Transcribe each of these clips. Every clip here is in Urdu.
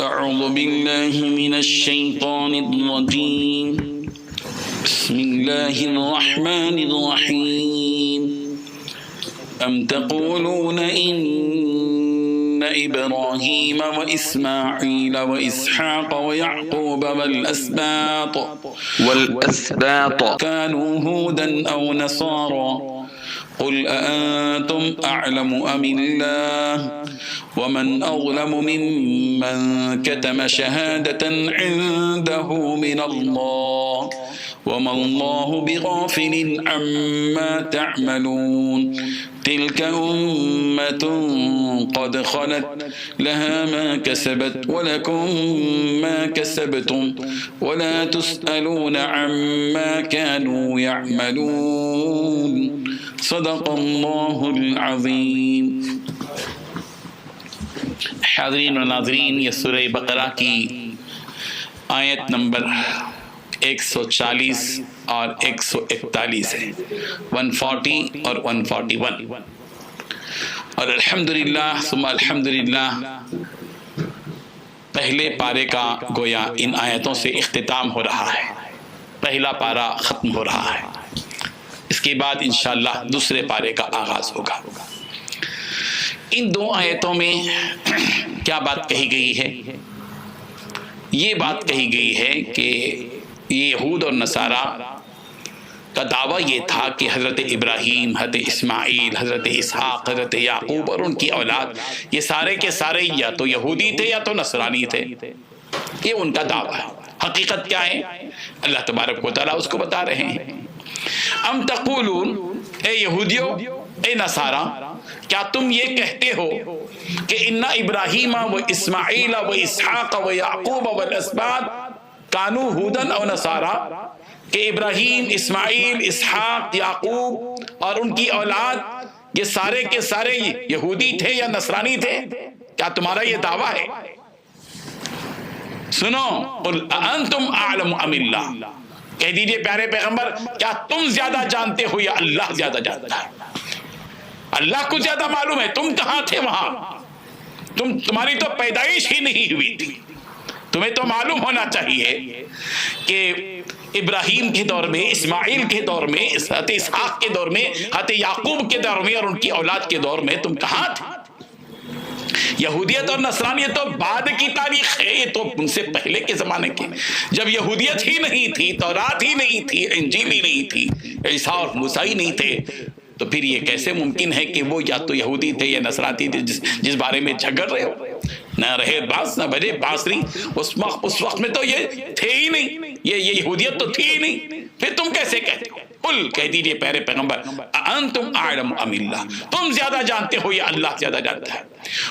أعوذ بالله من الشيطان الرجيم بسم الله الرحمن الرحيم أم تقولون إن إبراهيم وإسماعيل وإسحاق ويعقوب والأسباط كانوا هودا أو نصارى قل أأنتم أعلم أم الله ومن أظلم ممن كتم شهادة عنده من الله وما الله بغافل عما تعملون تلك أمة قد خلت لها ما كسبت ولكم ما كسبتم ولا تسألون عما كانوا يعملون صدق الله العظیم۔ حاضرین و ناظرین، یہ سورہ بقرہ کی آیت نمبر 140 اور 141 ہے، 140 اور 141، اور الحمدللہ ثم الحمدللہ پہلے پارے کا گویا ان آیتوں سے اختتام ہو رہا ہے، پہلا پارہ ختم ہو رہا ہے، اس کے بعد انشاءاللہ دوسرے پارے کا آغاز ہوگا۔ ان دو آیتوں میں کیا بات کہی گئی ہے؟ یہ بات کہی گئی ہے کہ یہ یہود اور نصارہ کا دعویٰ یہ تھا کہ حضرت ابراہیم، حضرت اسماعیل، حضرت اسحاق، حضرت یعقوب اور ان کی اولاد یہ سارے کے سارے یا تو یہودی تھے یا تو نصرانی تھے، یہ ان کا دعویٰ ہے۔ حقیقت کیا ہے؟ اللہ تبارک و تعالیٰ اس کو بتا رہے ہیں۔ ام تقولون، اے یہودیو، اے نصارہ، کیا تم یہ کہتے ہو کہ ان ابراہیم و اسماعیل و اسحاق و یعقوب والاسباط کانوا ہودن او نصارا، کہ ابراہیم، اسماعیل، اسحاق، یعقوب اور ان کی اولاد یہ سارے کے سارے یہودی تھے یا نصرانی تھے؟ کیا تمہارا یہ دعویٰ ہے؟ سنو، قل انتم اعلم ام اللہ، کہہ دیجئے پیارے پیغمبر، کیا تم زیادہ جانتے ہو یا اللہ زیادہ جانتا ہے؟ اللہ کو زیادہ معلوم ہے، تم کہاں تھے وہاں؟ تمہاری تو پیدائش ہی نہیں ہوئی تھی۔ تمہیں تو معلوم ہونا چاہیے کہ ابراہیم کے دور میں، اسماعیل کے دور میں، حضرت اسحاق کے دور میں، حضرت یعقوب کے دور میں اور ان کی اولاد کے دور میں تم کہاں تھے؟ یہودیت اور نصرانیت تو بعد کی تاریخ ہے، یہ تو ان سے پہلے کے زمانے کے، جب یہودیت ہی نہیں تھی، تورات ہی نہیں تھی، انجیل ہی نہیں تھی، عیسیٰ اور موسیٰ ہی نہیں تھے، تو پھر یہ کیسے ممکن ہے کہ وہ یا تو یہودی تھے یا نصرانی تھے جس بارے میں جھگڑ رہے ہو؟ نہ رہے بانس نہ بجے بانسری، اس وقت میں تو یہ تھے ہی نہیں، یہ یہودیت تو تھی ہی نہیں، پھر تم کیسے کہتے ہو؟ قل، کہہ دیجئے پیارے پیغمبر، انتم اعلم ام اللہ، تم زیادہ جانتے ہو یا اللہ زیادہ جانتا ہے؟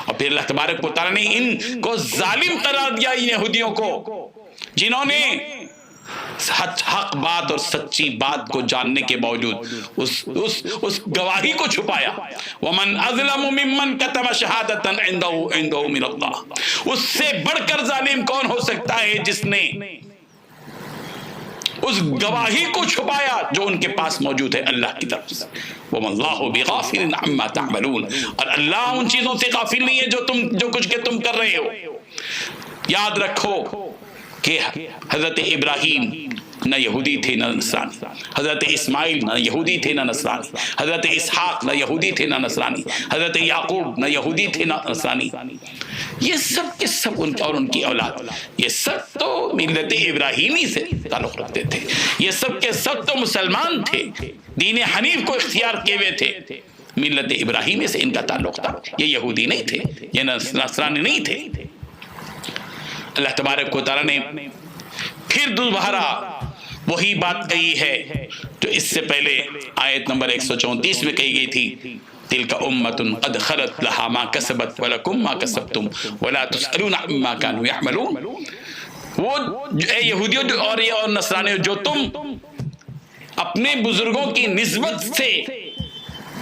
اور پھر اللہ تبارک و تعالیٰ نے ان کو ظالم قرار دیا، ان یہودیوں کو، جنہوں نے حق بات اور سچی بات کو جاننے کے باوجود اس گواہی کو چھپایا۔ وَمَنْ أَظْلَمُ مِمَّنْ كَتَمَ شَهَادَةً عِنْدَهُ مِنَ اللَّهِ، اس سے بڑھ کر ظالم کون ہو سکتا ہے جس نے اس گواہی کو چھپایا جو ان کے پاس موجود ہے اللہ کی طرف سے۔ وَمَا اللَّهُ بِغَافِلٍ عَمَّا تَعْمَلُونَ، اور اللہ ان چیزوں سے غافل نہیں ہے جو کچھ کہ تم کر رہے ہو۔ یاد رکھو کہ حضرت ابراہیم نہ یہودی تھے نہ نصرانی، حضرت اسماعیل نہ یہودی تھے نہ نصرانی، حضرت اسحاق نہ یہودی تھے نہ نصرانی، حضرت یعقوب نہ یہودی تھے نہ نصرانی، یہ سب کے سب ان اور ان کی اولاد یہ سب تو ملت ابراہیمی سے تعلق رکھتے تھے، یہ سب کے سب تو مسلمان تھے، دین حنیف کو اختیار کیے ہوئے تھے، ملت ابراہیمی سے ان کا تعلق تھا، یہ یہودی نہیں تھے، یہ نصرانی نہیں تھے۔ اللہ تبارک و تعالیٰ نے پھر دوبارہ وہی بات کہی ہے جو اس سے پہلے آیت نمبر 134 میں کہی گئی تھی، تلک امۃ قد خلت لہا ما کسبت ولکم ما کسبتم ولا تسألون عما كانوا يعملون، وہ اے یہودیوں اور نصرانیوں، جو تم اپنے بزرگوں کی نسبت سے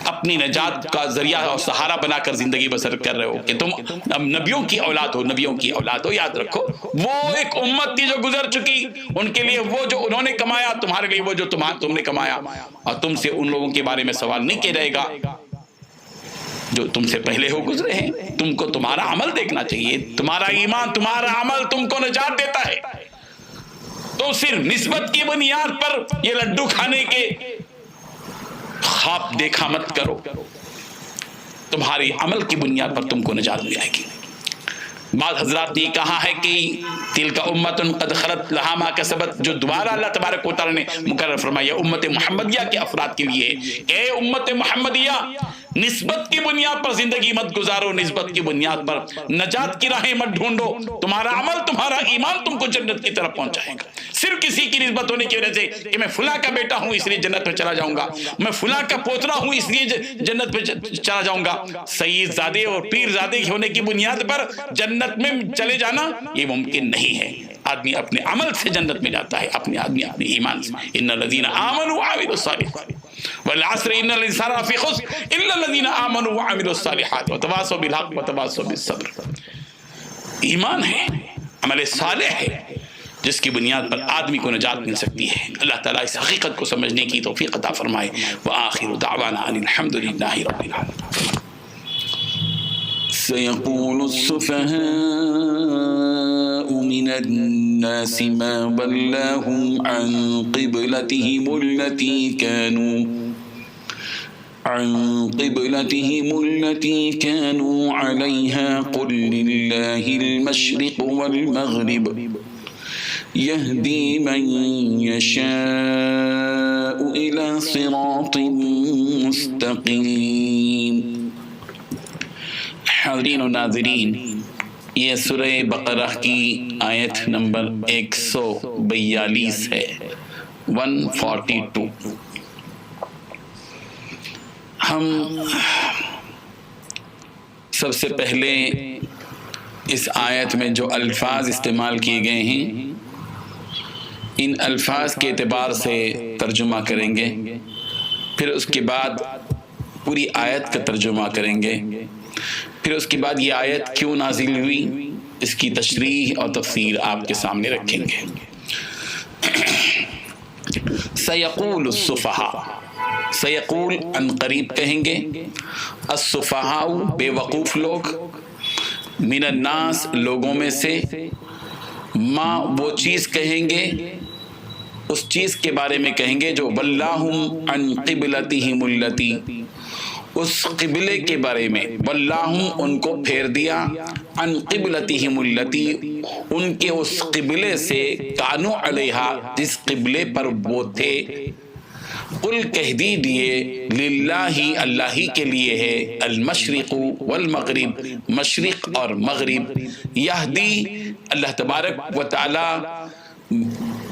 اپنی نجات کا ذریعہ اور سہارا بنا کر زندگی بسر کر رہے ہو کہ تم اب نبیوں کی اولاد ہو، نبیوں کی اولاد ہو۔ یاد رکھو وہ ایک امت تھی جو گزر چکی، ان کے لیے وہ جو انہوں نے کمایا، تمہارے لیے وہ جو تم نے کمایا، اور تم سے ان لوگوں کے بارے میں سوال نہیں کیا جائے گا جو تم سے پہلے ہو گزرے ہیں. تم کو تمہارا عمل دیکھنا چاہیے. تمہارا ایمان، تمہارا عمل تم کو نجات دیتا ہے. تو صرف نسبت کی بنیاد پر یہ لڈو کھانے کے خواب دیکھا مت کرو. تمہاری عمل کی بنیاد پر تم کو نجات مل جائے گی. بعض حضرات نے کہا ہے کہ تلک امت قد خلت لہا ما کسبت، جو دوبارہ اللہ تبارک و تعالی نے مقرر فرمایا امت محمدیہ کے افراد کے لیے، اے امت محمدیہ نسبت کی بنیاد پر زندگی مت گزارو، نسبت کی بنیاد پر نجات کی راہیں مت ڈھونڈو. تمہارا عمل، تمہارا ایمان تم کو جنت کی طرف پہنچائے گا. صرف کسی کی نسبت ہونے کی وجہ سے کہ میں فلاں کا بیٹا ہوں اس لیے جنت میں چلا جاؤں گا، میں فلاں کا پوترا ہوں اس لیے جنت میں چلا جاؤں گا، سید زادے اور پیر زادے ہونے کی بنیاد پر جنت میں چلے جانا یہ ممکن نہیں ہے. آدمی اپنے عمل سے جنت میں جاتا ہے، آدمی اپنے ایمان سے. ان الذین آمنوا وعملوا الصالحات والعصر ان الانسان لفی خسر الا الذین آمنوا وعملوا الصالحات وتواصوا بالحق وتواصوا بالصبر. ایمان ہے، عمل صالح ہے، جس کی بنیاد پر آدمی کو نجات مل سکتی ہے. اللہ تعالیٰ اس حقیقت کو سمجھنے کی توفیق عطا فرمائے. وآخر دعوانا ان الحمد للہ رب العالمین. سيقول السفهاء من الناس ما ولاهم عن قبلتهم التي كانوا عليها قل لله المشرق والمغرب يهدي من يشاء إلى صراط مستقيم. حاضرین و ناظرین، یہ سورہ بقرہ کی آیت نمبر 142 ہے، 142. ہم سب سے پہلے اس آیت میں جو الفاظ استعمال کیے گئے ہیں ان الفاظ کے اعتبار سے ترجمہ کریں گے، پھر اس کے بعد پوری آیت کا ترجمہ کریں گے، پھر اس کے بعد یہ آیت کیوں نازل ہوئی اس کی تشریح اور تفسیر آپ کے سامنے رکھیں گے. سیقول السفہاء، سیقول ان قریب کہیں گے، السفہاء بے وقوف لوگ، من الناس لوگوں میں سے، ما وہ چیز کہیں گے، اس چیز کے بارے میں کہیں گے جو ولاہم عن قبلتہم التی، اس قبلے کے بارے میں، ولاہم ان کو پھیر دیا، عن قبلتہم التی ان کے اس قبلے سے، کانو علیہا جس قبلے پر وہ تھے، قل کہہ دیجئے للہ اللہ ہی کے لیے ہے، المشرق والمغرب مشرق اور مغرب، یہدی اللہ تبارک و تعالی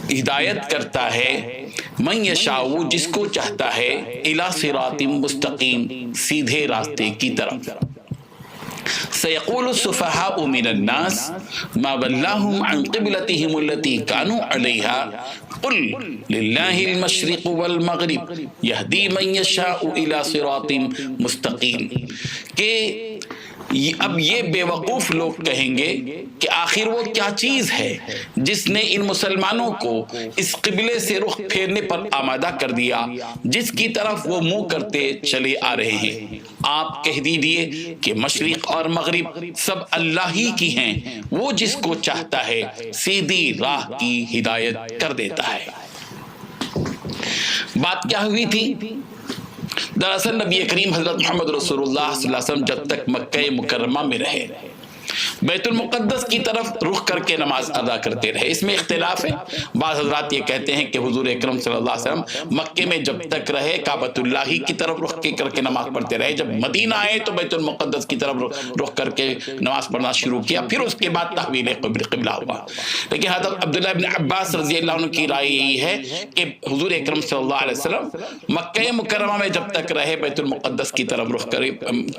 ہدایت کرتا ہے، من یشاء جس کو چاہتا ہے، الی صراط مستقیم سیدھے راستے کی طرف. سیقول السفہاء من الناس ما ولاہم عن قبلتہم التی کانوا علیہا قل للہ المشرق والمغرب یہدی من یشاء الی صراط مستقیم. کہ اب یہ بے وقوف لوگ کہیں گے کہ آخر وہ کیا چیز ہے جس نے ان مسلمانوں کو اس قبلے سے رخ پھیرنے پر آمادہ کر دیا جس کی طرف وہ منہ کرتے چلے آ رہے ہیں. آپ کہہ دیجئے کہ مشرق اور مغرب سب اللہ ہی کی ہیں، وہ جس کو چاہتا ہے سیدھی راہ کی ہدایت کر دیتا ہے. بات کیا ہوئی تھی؟ دراصل نبی کریم حضرت محمد رسول اللہ صلی اللہ علیہ وسلم جب تک مکہ مکرمہ میں رہے بیت المقدس کی طرف رخ کر کے نماز ادا کرتے رہے. اس میں اختلاف ہے. بعض حضرات یہ کہتے ہیں کہ حضور اکرم صلی اللہ علیہ وسلم مکے میں جب تک رہے کعبۃ اللہ ہی کی طرف رخ کر کے نماز پڑھتے رہے، جب مدینہ آئے تو بیت المقدس کی طرف رخ کر کے نماز پڑھنا شروع کیا، پھر اس کے بعد تحویل قبلہ ہوا. لیکن حضرت عبداللہ بن عباس رضی اللہ عنہ کی رائے یہی ہے کہ حضور اکرم صلی اللہ علیہ وسلم مکہ مکرمہ میں جب تک رہے بیت المقدس کی طرف رخ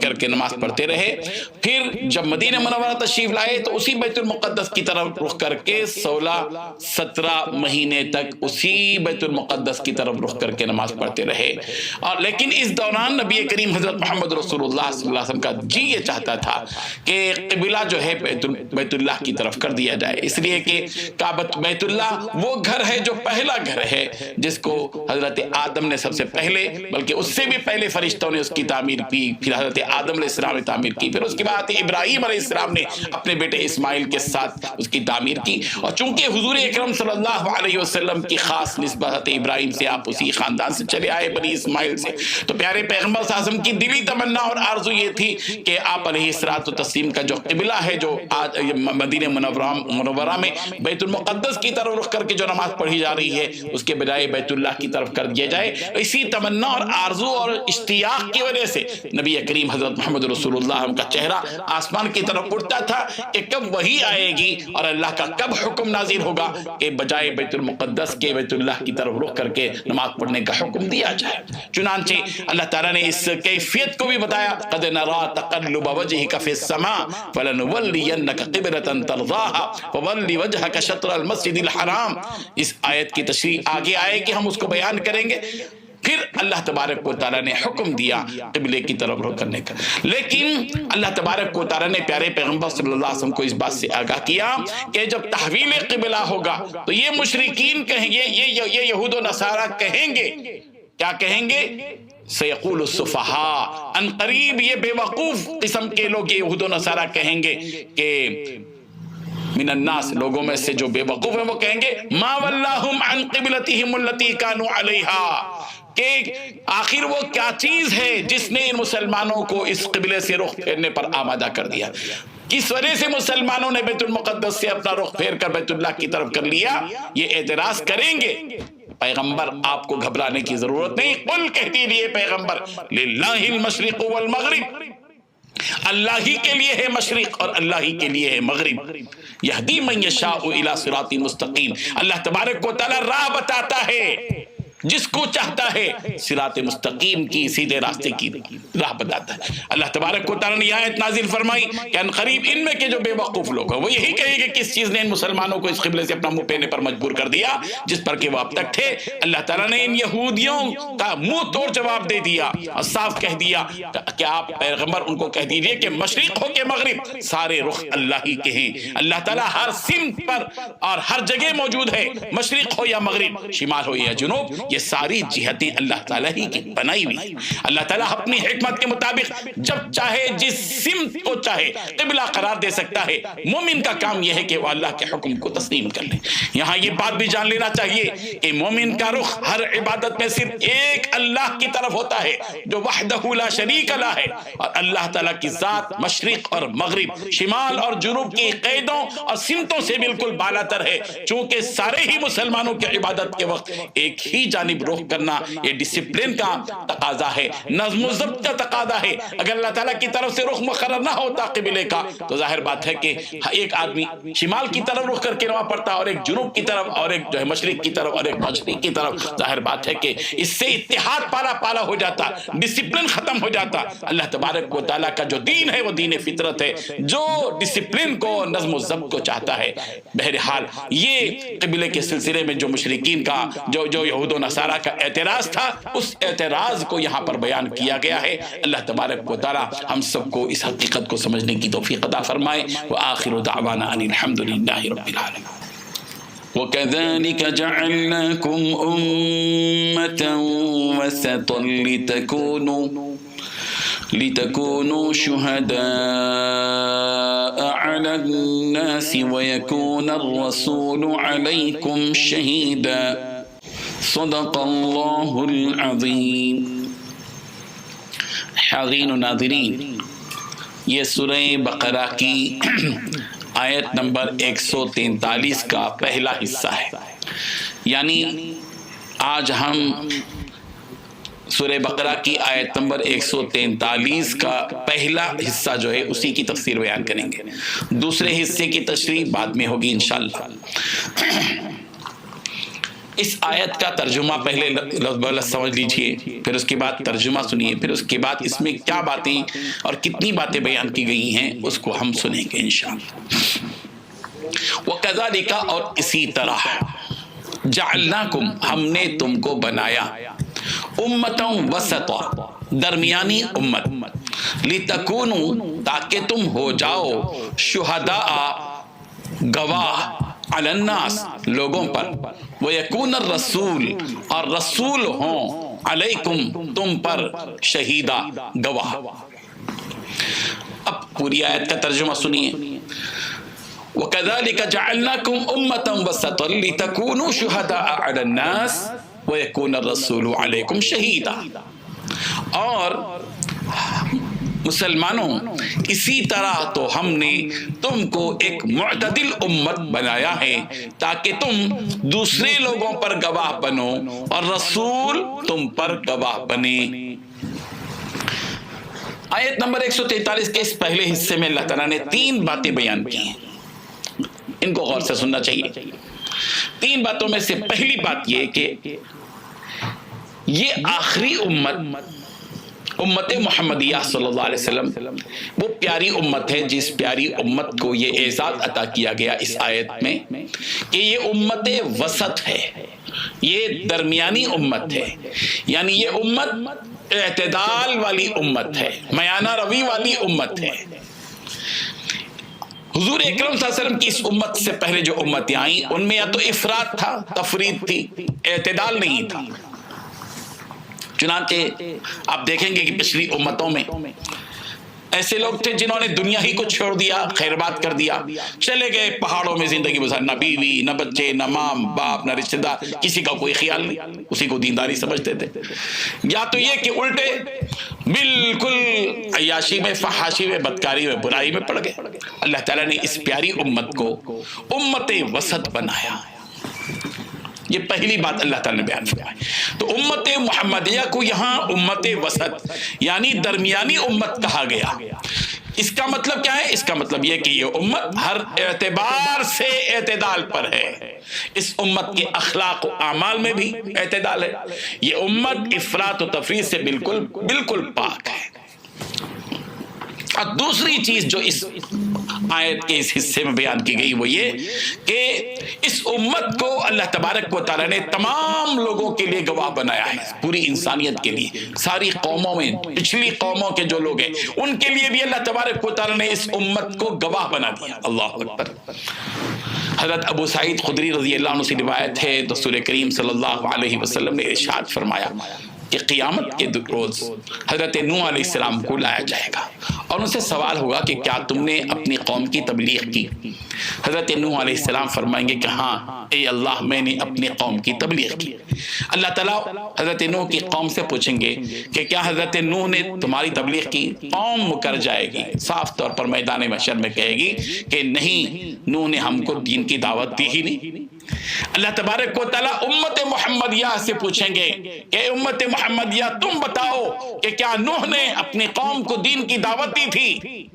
کر کے نماز پڑھتے رہے، پھر جب مدینہ منورہ تشریف لائے تو اسی بیت المقدس کی طرف رخ کر کے 16-17 مہینے تک اسی بیت المقدس کی طرف رخ کر کے نماز پڑھتے رہے. اور لیکن اس دوران نبی کریم حضرت محمد رسول اللہ صلی اللہ علیہ وسلم کا جی یہ چاہتا تھا کہ قبلہ جو ہے بیت اللہ کی طرف کر دیا جائے، اس لیے کہ بیت اللہ وہ گھر ہے جو پہلا گھر ہے جس کو حضرت آدم نے سب سے پہلے، بلکہ اس سے بھی پہلے فرشتوں نے اس کی تعمیر کی، پھر حضرت آدم علیہ السلام نے تعمیر کی، پھر اس کے بعد ابراہیم علیہ السلام نے اپنے بیٹے اسماعیل کے ساتھ اس کی تعمیر کی. اور چونکہ حضور اکرم صلی اللہ علیہ وسلم کی خاص نسبت حضرت ابراہیم سے، آپ اسی خاندان سے چلے آئے بنی اسماعیل سے، تو پیارے پیغمبر صلی اللہ علیہ وسلم کی دلی تمنا اور آرزو یہ تھی کہ آپ علیہ الصلوۃ والتسلیم کا جو قبلہ ہے جو آج مدینہ منورہ میں بیت المقدس کی طرف رخ کر کے جو نماز پڑھی جا رہی ہے اس کے بجائے بیت اللہ کی طرف کر دیا جائے. اسی تمنا اور آرزو اور اشتیاق کی وجہ سے نبی کریم حضرت محمد رسول اللہ کا چہرہ آسمان کی طرف اٹھتا تھا کہ کب وحی آئے گی اور اللہ کا کب حکم نازل ہوگا کہ بجائے بیت المقدس کے بیت اللہ کی طرف رخ کر کے نماز پڑھنے کا حکم دیا جائے. چنانچہ اللہ تعالیٰ نے اس کیفیت کو بھی بتایا، قد نرا تقلب وجهك في السماء فلنولينك قبلة ترضاها فول وجهك شطر المسجد الحرام. اس آیت کی تشریح آگے آئے کہ ہم اس کو بیان کریں گے. پھر اللہ تبارک و تعالیٰ نے حکم دیا قبلے کی طرف رخ کرنے کا، لیکن اللہ تبارک و تعالیٰ نے پیارے پیغمبر صلی اللہ علیہ وسلم کو اس بات سے آگاہ کیا کہ جب تحویل قبلہ ہوگا تو یہ مشرکین کہیں گے، یہ یہود و نصارہ کہیں گے، کیا کہیں گے؟ سیقول السفہاء، ان قریب یہ بے وقوف قسم کے لوگ، یہ یہود و نصارہ کہیں گے کہ من الناس، لوگوں میں سے جو بے وقوف ہیں وہ کہیں گے ما ولاہم عن قبلتہم التی کانوا علیہا، کہ آخر وہ کیا چیز ہے جس نے ان مسلمانوں کو اس قبلے سے رخ پھیرنے پر آمادہ کر دیا، کس وجہ سے مسلمانوں نے بیت المقدس سے اپنا رخ پھیر کر بیت اللہ کی طرف کر لیا. یہ اعتراض کریں گے. پیغمبر آپ کو گھبرانے کی ضرورت نہیں، قل کہہ دیجئے پیغمبر للہ المشرق والمغرب، اللہ ہی کے لیے ہے مشرق اور اللہ ہی کے لیے ہے مغرب. یہدی من یشاء الی صراط مستقیم، اللہ تبارک و تعالی راہ بتاتا ہے جس کو چاہتا ہے، صراط مستقیم کی سیدھے راستے کی راہ بتاتا ہے. اللہ تبارک و تعالیٰ نے یہ آیت نازل فرمائی کہ ان قریب ان میں کے جو بے وقوف لوگ ہیں وہ یہی کہیں گے کس چیز نے ان مسلمانوں کو اس قبلے سے اپنا منہ پھیرنے پر مجبور کر دیا جس پر کہ وہ اب تک تھے. اللہ تعالیٰ نے ان یہودیوں کا منہ توڑ جواب دے دیا اور صاف کہہ دیا کہ آپ پیغمبر ان کو کہہ دیجئے کہ مشرق ہو کے مغرب سارے رخ اللہ ہی کے ہیں. اللہ تعالیٰ ہر سمت پر اور ہر جگہ موجود ہے، مشرق ہو یا مغرب، شمال ہو یا جنوب، یہ ساری جہتیں اللہ تعالیٰ ہی کی بنائی ہوئی. اللہ تعالیٰ اپنی حکمت کے مطابق جب چاہے جس سمت کو چاہے قبلہ قرار دے سکتا ہے. مومن کا کام یہ ہے کہ وہ اللہ کے حکم کو تسلیم کر لے. یہاں یہ بات بھی جان لینا چاہیے کہ مومن کا رخ ہر عبادت میں صرف ایک اللہ کی طرف ہوتا ہے جو وحدہ لا شریک لہ ہے، اور اللہ تعالیٰ کی ذات مشرق اور مغرب، شمال اور جنوب کی قیدوں اور سمتوں سے بالکل بالا تر ہے. چونکہ سارے ہی مسلمانوں کی عبادت کے وقت ایک ہی جانب رخ کرنا یہ ڈسپلن کا تقاضا ہے، نظم و ضبط کا تقاضا ہے. اگر اللہ تعالیٰ کی طرف سے رخ مقرر نہ ہوتا قبلے کا تو ظاہر بات ہے کہ ایک آدمی شمال کی طرف رخ کر کے نماز پڑھتا اور ایک جنوب کی طرف اور ایک جو ہے مشرق کی طرف اور ایک مشرق کی طرف. ظاہر بات ہے کہ اس سے اتحاد پالا پالا ہو جاتا، ڈسپلن ختم ہو جاتا. اللہ تبارک و تعالیٰ کا جو دین ہے وہ دین فطرت ہے جو ڈسپلن کو، نظم و ضبط کو چاہتا ہے. بہرحال یہ قبلے کے سلسلے میں جو مشرکین کا جو یہود و نصارہ کا اعتراض تھا اس اعتراض کو یہاں پر بیان کیا گیا ہے. اللہ تبارک و تعالی ہم سب کو اس حقیقت کو سمجھنے کی توفیق عطا فرمائے. وآخر دعوانا ان الحمد للہ رب العالمین. وَكَذَلِكَ جَعَلْنَاكُمْ أُمَّةً وَسَطًا لِتَكُونُوا شُهَدَاءَ عَلَى النَّاسِ وَيَكُونَ الرَّسُولُ عَلَيْكُمْ شَهِيدًا. صدق اللہ العظیم. حاضرین و ناظرین، یہ سورہ بقرہ کی آیت نمبر 143 کا پہلا حصہ ہے. یعنی آج ہم سورہ بقرہ کی آیت نمبر 143 کا پہلا حصہ جو ہے اسی کی تفسیر بیان کریں گے. دوسرے حصے کی تشریح بعد میں ہوگی انشاءاللہ. اس آیت کا ترجمہ پہلے لفظ سمجھ لیجئے، پھر اس کے بعد ترجمہ سنیے، پھر اس کے بعد اس میں کیا باتیں اور کتنی باتیں بیان کی گئی ہیں اس کو ہم سنیں گے انشاءاللہ۔ وَكَذَلِكَ، اور اسی طرح، جعلناکم، ہم نے تم کو بنایا، امتوں وسطا، درمیانی امت، لِتَكُونُوا، تاکہ تم ہو جاؤ، شہداء، گواہ، علی الناس، لوگوں پر، وَيَكُونَ الرَّسُولُ، اور رسول ہوں، علیکم، تم پر، شہیدہ، گواہ۔ اب پوری آیت کا ترجمہ سنیے۔ وَكَذَلِكَ جَعَلْنَاكُمْ أُمَّةً وَسَطًا لِتَكُونُوا شُهَدَاءَ عَلَى النَّاسِ وَيَكُونَ الرَّسُولُ عَلَيْكُمْ شَهِيدًا، اور مسلمانوں، اسی طرح تو ہم نے تم کو ایک معتدل امت بنایا ہے تاکہ تم دوسرے لوگوں پر گواہ بنو اور رسول تم پر گواہ بنے۔ آیت نمبر 143 کے اس پہلے حصے میں اللہ تعالیٰ نے 3 باتیں بیان کی ہیں، ان کو غور سے سننا چاہیے۔ 3 باتوں میں سے پہلی بات یہ کہ یہ آخری امت محمدیہ صلی اللہ علیہ وسلم وہ پیاری امت ہے جس پیاری امت کو یہ اعزاز عطا کیا گیا اس آیت میں کہ یہ امت وسط ہے، یہ درمیانی امت ہے، یعنی یہ امت اعتدال والی امت ہے، میانہ روی والی امت ہے۔ حضور اکرم صلی اللہ علیہ وسلم کی اس امت سے پہلے جو امتیں آئیں ان میں یا تو افراط تھا، تفرید تھی، اعتدال نہیں تھا۔ چنانچہ آپ دیکھیں گے کہ پچھلی امتوں میں ایسے لوگ تھے جنہوں نے دنیا ہی کو چھوڑ دیا، خیر بات کر دیا، چلے گئے پہاڑوں میں زندگی گزار، نہ بیوی، نہ بچے، نہ ماں باپ، نہ رشتہ دار، کسی کا کوئی خیال نہیں، اسی کو دینداری سمجھتے تھے۔ یا تو یہ کہ الٹے بالکل عیاشی میں، فحاشی میں، بدکاری میں، برائی میں پڑ گئے۔ اللہ تعالیٰ نے اس پیاری امت کو امت وسط بنایا، یہ پہلی بات اللہ تعالیٰ نے بیان فرمائی۔ تو امت محمدیہ کو یہاں امت وسط یعنی درمیانی امت کہا گیا۔ اس کا مطلب کیا ہے؟ اس کا مطلب یہ کہ یہ امت ہر اعتبار سے اعتدال پر ہے، اس امت کے اخلاق و اعمال میں بھی اعتدال ہے، یہ امت افراط و تفریط سے بالکل پاک ہے۔ اور دوسری چیز جو اس آیت کے اس حصے میں بیان کی گئی وہ یہ کہ اس امت کو اللہ تبارک و تعالیٰ نے تمام لوگوں کے لیے گواہ بنایا ہے، پوری انسانیت کے لیے، ساری قوموں میں، پچھلی قوموں کے جو لوگ ہیں ان کے لیے بھی اللہ تبارک و تعالیٰ نے اس امت کو گواہ بنا دیا۔ اللہ اکبر۔ حضرت ابو سعید خدری رضی اللہ عنہ سے روایت ہے، رسول کریم صلی اللہ علیہ وسلم نے ارشاد فرمایا کہ قیامت کے روز حضرت نوح علیہ السلام کو لایا جائے گا اور ان سے سوال ہوگا کہ کیا تم نے اپنی قوم کی تبلیغ کی؟ حضرت نوح علیہ السلام فرمائیں گے کہ ہاں اے اللہ، میں نے اپنی قوم کی تبلیغ کی۔ اللہ تعالیٰ حضرت نوح کی قوم سے پوچھیں گے کہ کیا حضرت نوح نے تمہاری تبلیغ کی؟ قوم مکر جائے گی، صاف طور پر میدان محشر میں کہے گی کہ نہیں، نوح نے ہم کو دین کی دعوت دی ہی نہیں۔ اللہ تبارک و تعالیٰ امت محمدیہ سے پوچھیں گے کہ امت محمدیہ تم بتاؤ کہ کیا نوح نے اپنی قوم کو دین کی دعوت دی تھی؟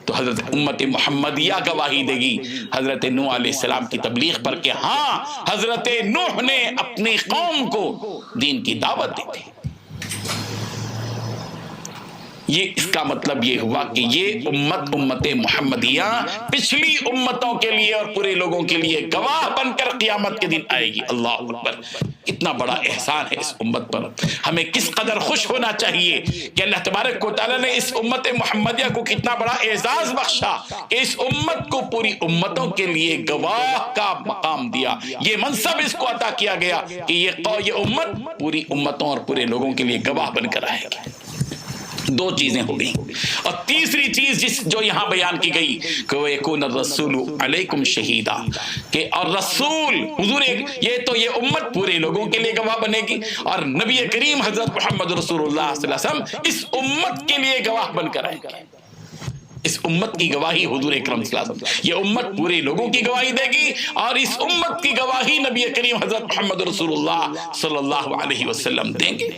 تو حضرت امت محمدیہ گواہی دے گی حضرت نوح علیہ السلام کی تبلیغ پر کہ ہاں حضرت نوح نے اپنی قوم کو دین کی دعوت دی تھی۔ یہ اس کا مطلب یہ ہوا کہ یہ امت محمدیہ پچھلی امتوں کے لیے اور پورے لوگوں کے لیے گواہ بن کر قیامت کے دن آئے گی۔ اللہ اکبر، اتنا بڑا احسان ہے اس امت پر، ہمیں کس قدر خوش ہونا چاہیے کہ اللہ تبارک و تعالیٰ نے اس امت محمدیہ کو کتنا بڑا اعزاز بخشا کہ اس امت کو پوری امتوں کے لیے گواہ کا مقام دیا، یہ منصب اس کو عطا کیا گیا کہ یہ امت پوری امتوں اور پورے لوگوں کے لیے گواہ بن کر آئے گی۔ 2 چیزیں ہو گئی، اور تیسری چیز جو یہاں بیان کی گئی کہ وَيَكُونَ الرَّسُولُ عَلَيْكُمْ شَهِيدًا، کہ اور رسول حضور یہ امت پورے لوگوں کے لیے گواہ بنے گی، اور نبی کریم حضرت محمد رسول اللہ صلی اللہ علیہ وسلم اس امت کے لیے گواہ بن کر آئیں گے۔ اس امت کی گواہی حضور اکرم صلی اللہ علیہ وسلم، یہ امت پورے لوگوں کی گواہی دے گی، اور اس امت کی گواہی نبی کریم حضرت محمد رسول اللہ صلی اللہ علیہ وسلم دیں گے۔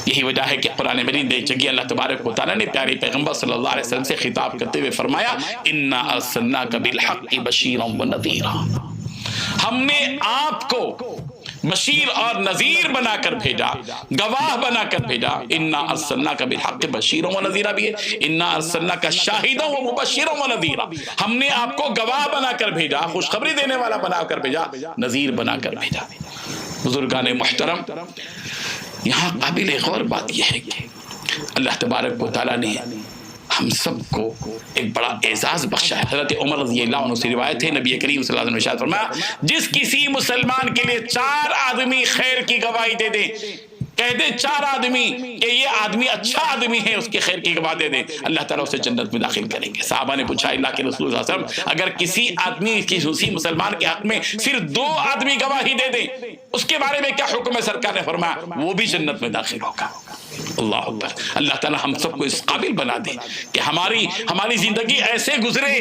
یہی وجہ ہے کہ قرآن مجید نے جگہ اللہ تبارک و تعالیٰ نے پیارے پیغمبر صلی اللہ علیہ وسلم سے خطاب کرتے ہوئے فرمایا اِنَّا أَرْسَلْنَاكَ بِالْحَقِّ بَشِيرًا وَنَذِيرًا، ہم نے آپ کو بشیر اور نذیر بنا کر بھیجا، گواہ بنا کر بھیجا۔ انا ارسلناک بالحق بشیرا و نذیرا بھی ہے، انا ارسلناک شاہدا و مبشرا و نذیرا، ہم نے آپ کو گواہ بنا کر بھیجا، خوشخبری دینے والا بنا کر بھیجا، نذیر بنا کر بھیجا۔ بزرگان محترم، یہاں قابل غور بات یہ ہے کہ اللہ تبارک و تعالیٰ نے ہم سب کو ایک بڑا اعزاز بخشا ہے۔ حضرت عمر رضی اللہ عنہ سے روایت ہے، نبی کریم صلی اللہ علیہ وسلم نے ارشاد فرمایا، جس کسی مسلمان کے لیے 4 آدمی خیر کی گواہی دے دیں، کہہ دے 4 آدمی کہ یہ آدمی اچھا آدمی ہے، اس کے خیر کی گواہ دے دیں، اللہ تعالیٰ اسے جنت میں داخل کریں گے۔ صحابہ نے پوچھا اللہ کے رسول صلی اللہ علیہ وسلم، اگر کسی آدمی کسی مسلمان کے حق میں صرف 2 آدمی گواہی دے دیں، اس کے بارے میں کیا حکم ہے؟ سرکار نے فرمایا وہ بھی جنت میں داخل ہوگا۔ اللہ اکبر۔ اللہ تعالیٰ ہم سب کو اس قابل بنا دے کہ ہماری زندگی ایسے گزرے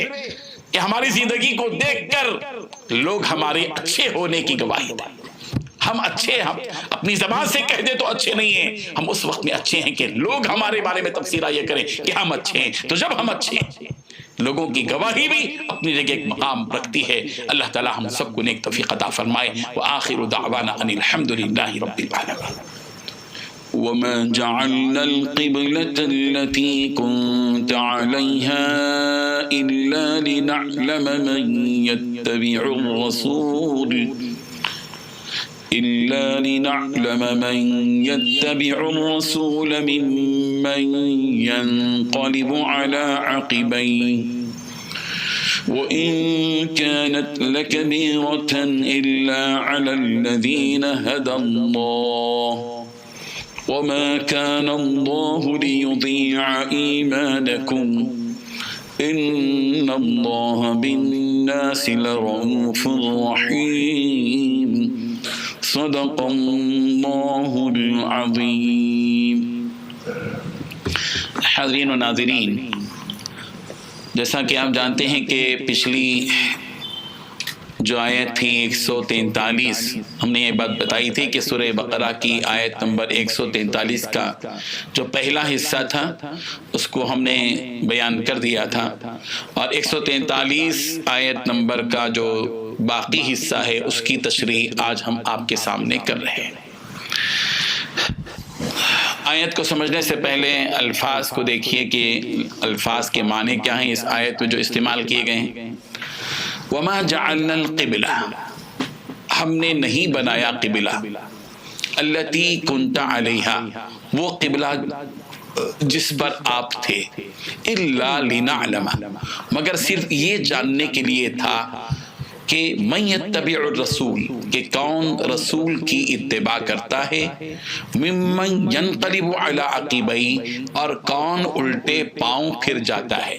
کہ ہماری زندگی کو دیکھ کر لوگ ہمارے اچھے ہونے کی گواہی دیں۔ ہم اچھے، ہم اپنی زبان سے کہہ دیں تو اچھے نہیں ہیں، ہم اس وقت میں اچھے ہیں کہ لوگ ہمارے بارے میں تبصرہ یہ کریں کہ ہم اچھے ہیں۔ تو جب ہم اچھے ہیں، لوگوں کی گواہی بھی اپنی جگہ ایک مقام رکھتی ہے۔ اللہ تعالیٰ ہم سب کو نیک توفیق عطا فرمائے۔ وآخر دعوانا ان الحمد للہ رب العالمین۔ وما جعلنا القبلة التي كنت عليها إلا لنعلم من يتبع الرسول ممن ينقلب على عقبيه وإن كانت لكبيرة إلا على الذين هدى الله وما كان الله ليضيع إيمانكم إن الله بالناس لرؤوف رحيم صدق الله العظيم۔ حاضرین و ناظرین، جیسا کہ آپ جانتے ہیں کہ پچھلی جو آیت تھی 143، ہم نے یہ بات بتائی تھی کہ سورہ بقرہ کی آیت نمبر 143 کا جو پہلا حصہ تھا اس کو ہم نے بیان کر دیا تھا، اور 143 آیت نمبر کا جو باقی حصہ ہے اس کی تشریح آج ہم آپ کے سامنے کر رہے ہیں۔ آیت کو سمجھنے سے پہلے الفاظ کو دیکھیے کہ الفاظ کے معنی کیا ہیں اس آیت میں جو استعمال کیے گئے ہیں۔ وما جعلنا القبلہ، ہم نے نہیں بنایا قبلہ، التی کنت علیہا، وہ قبلہ جس پر آپ تھے، الا لنعلم، مگر صرف یہ جاننے کے لیے تھا کہ من یتبع الرسول، کہ کون رسول کی اتباع کرتا ہے، ممن ینقلب علی عقبیہ، اور کون الٹے پاؤں پھر جاتا ہے،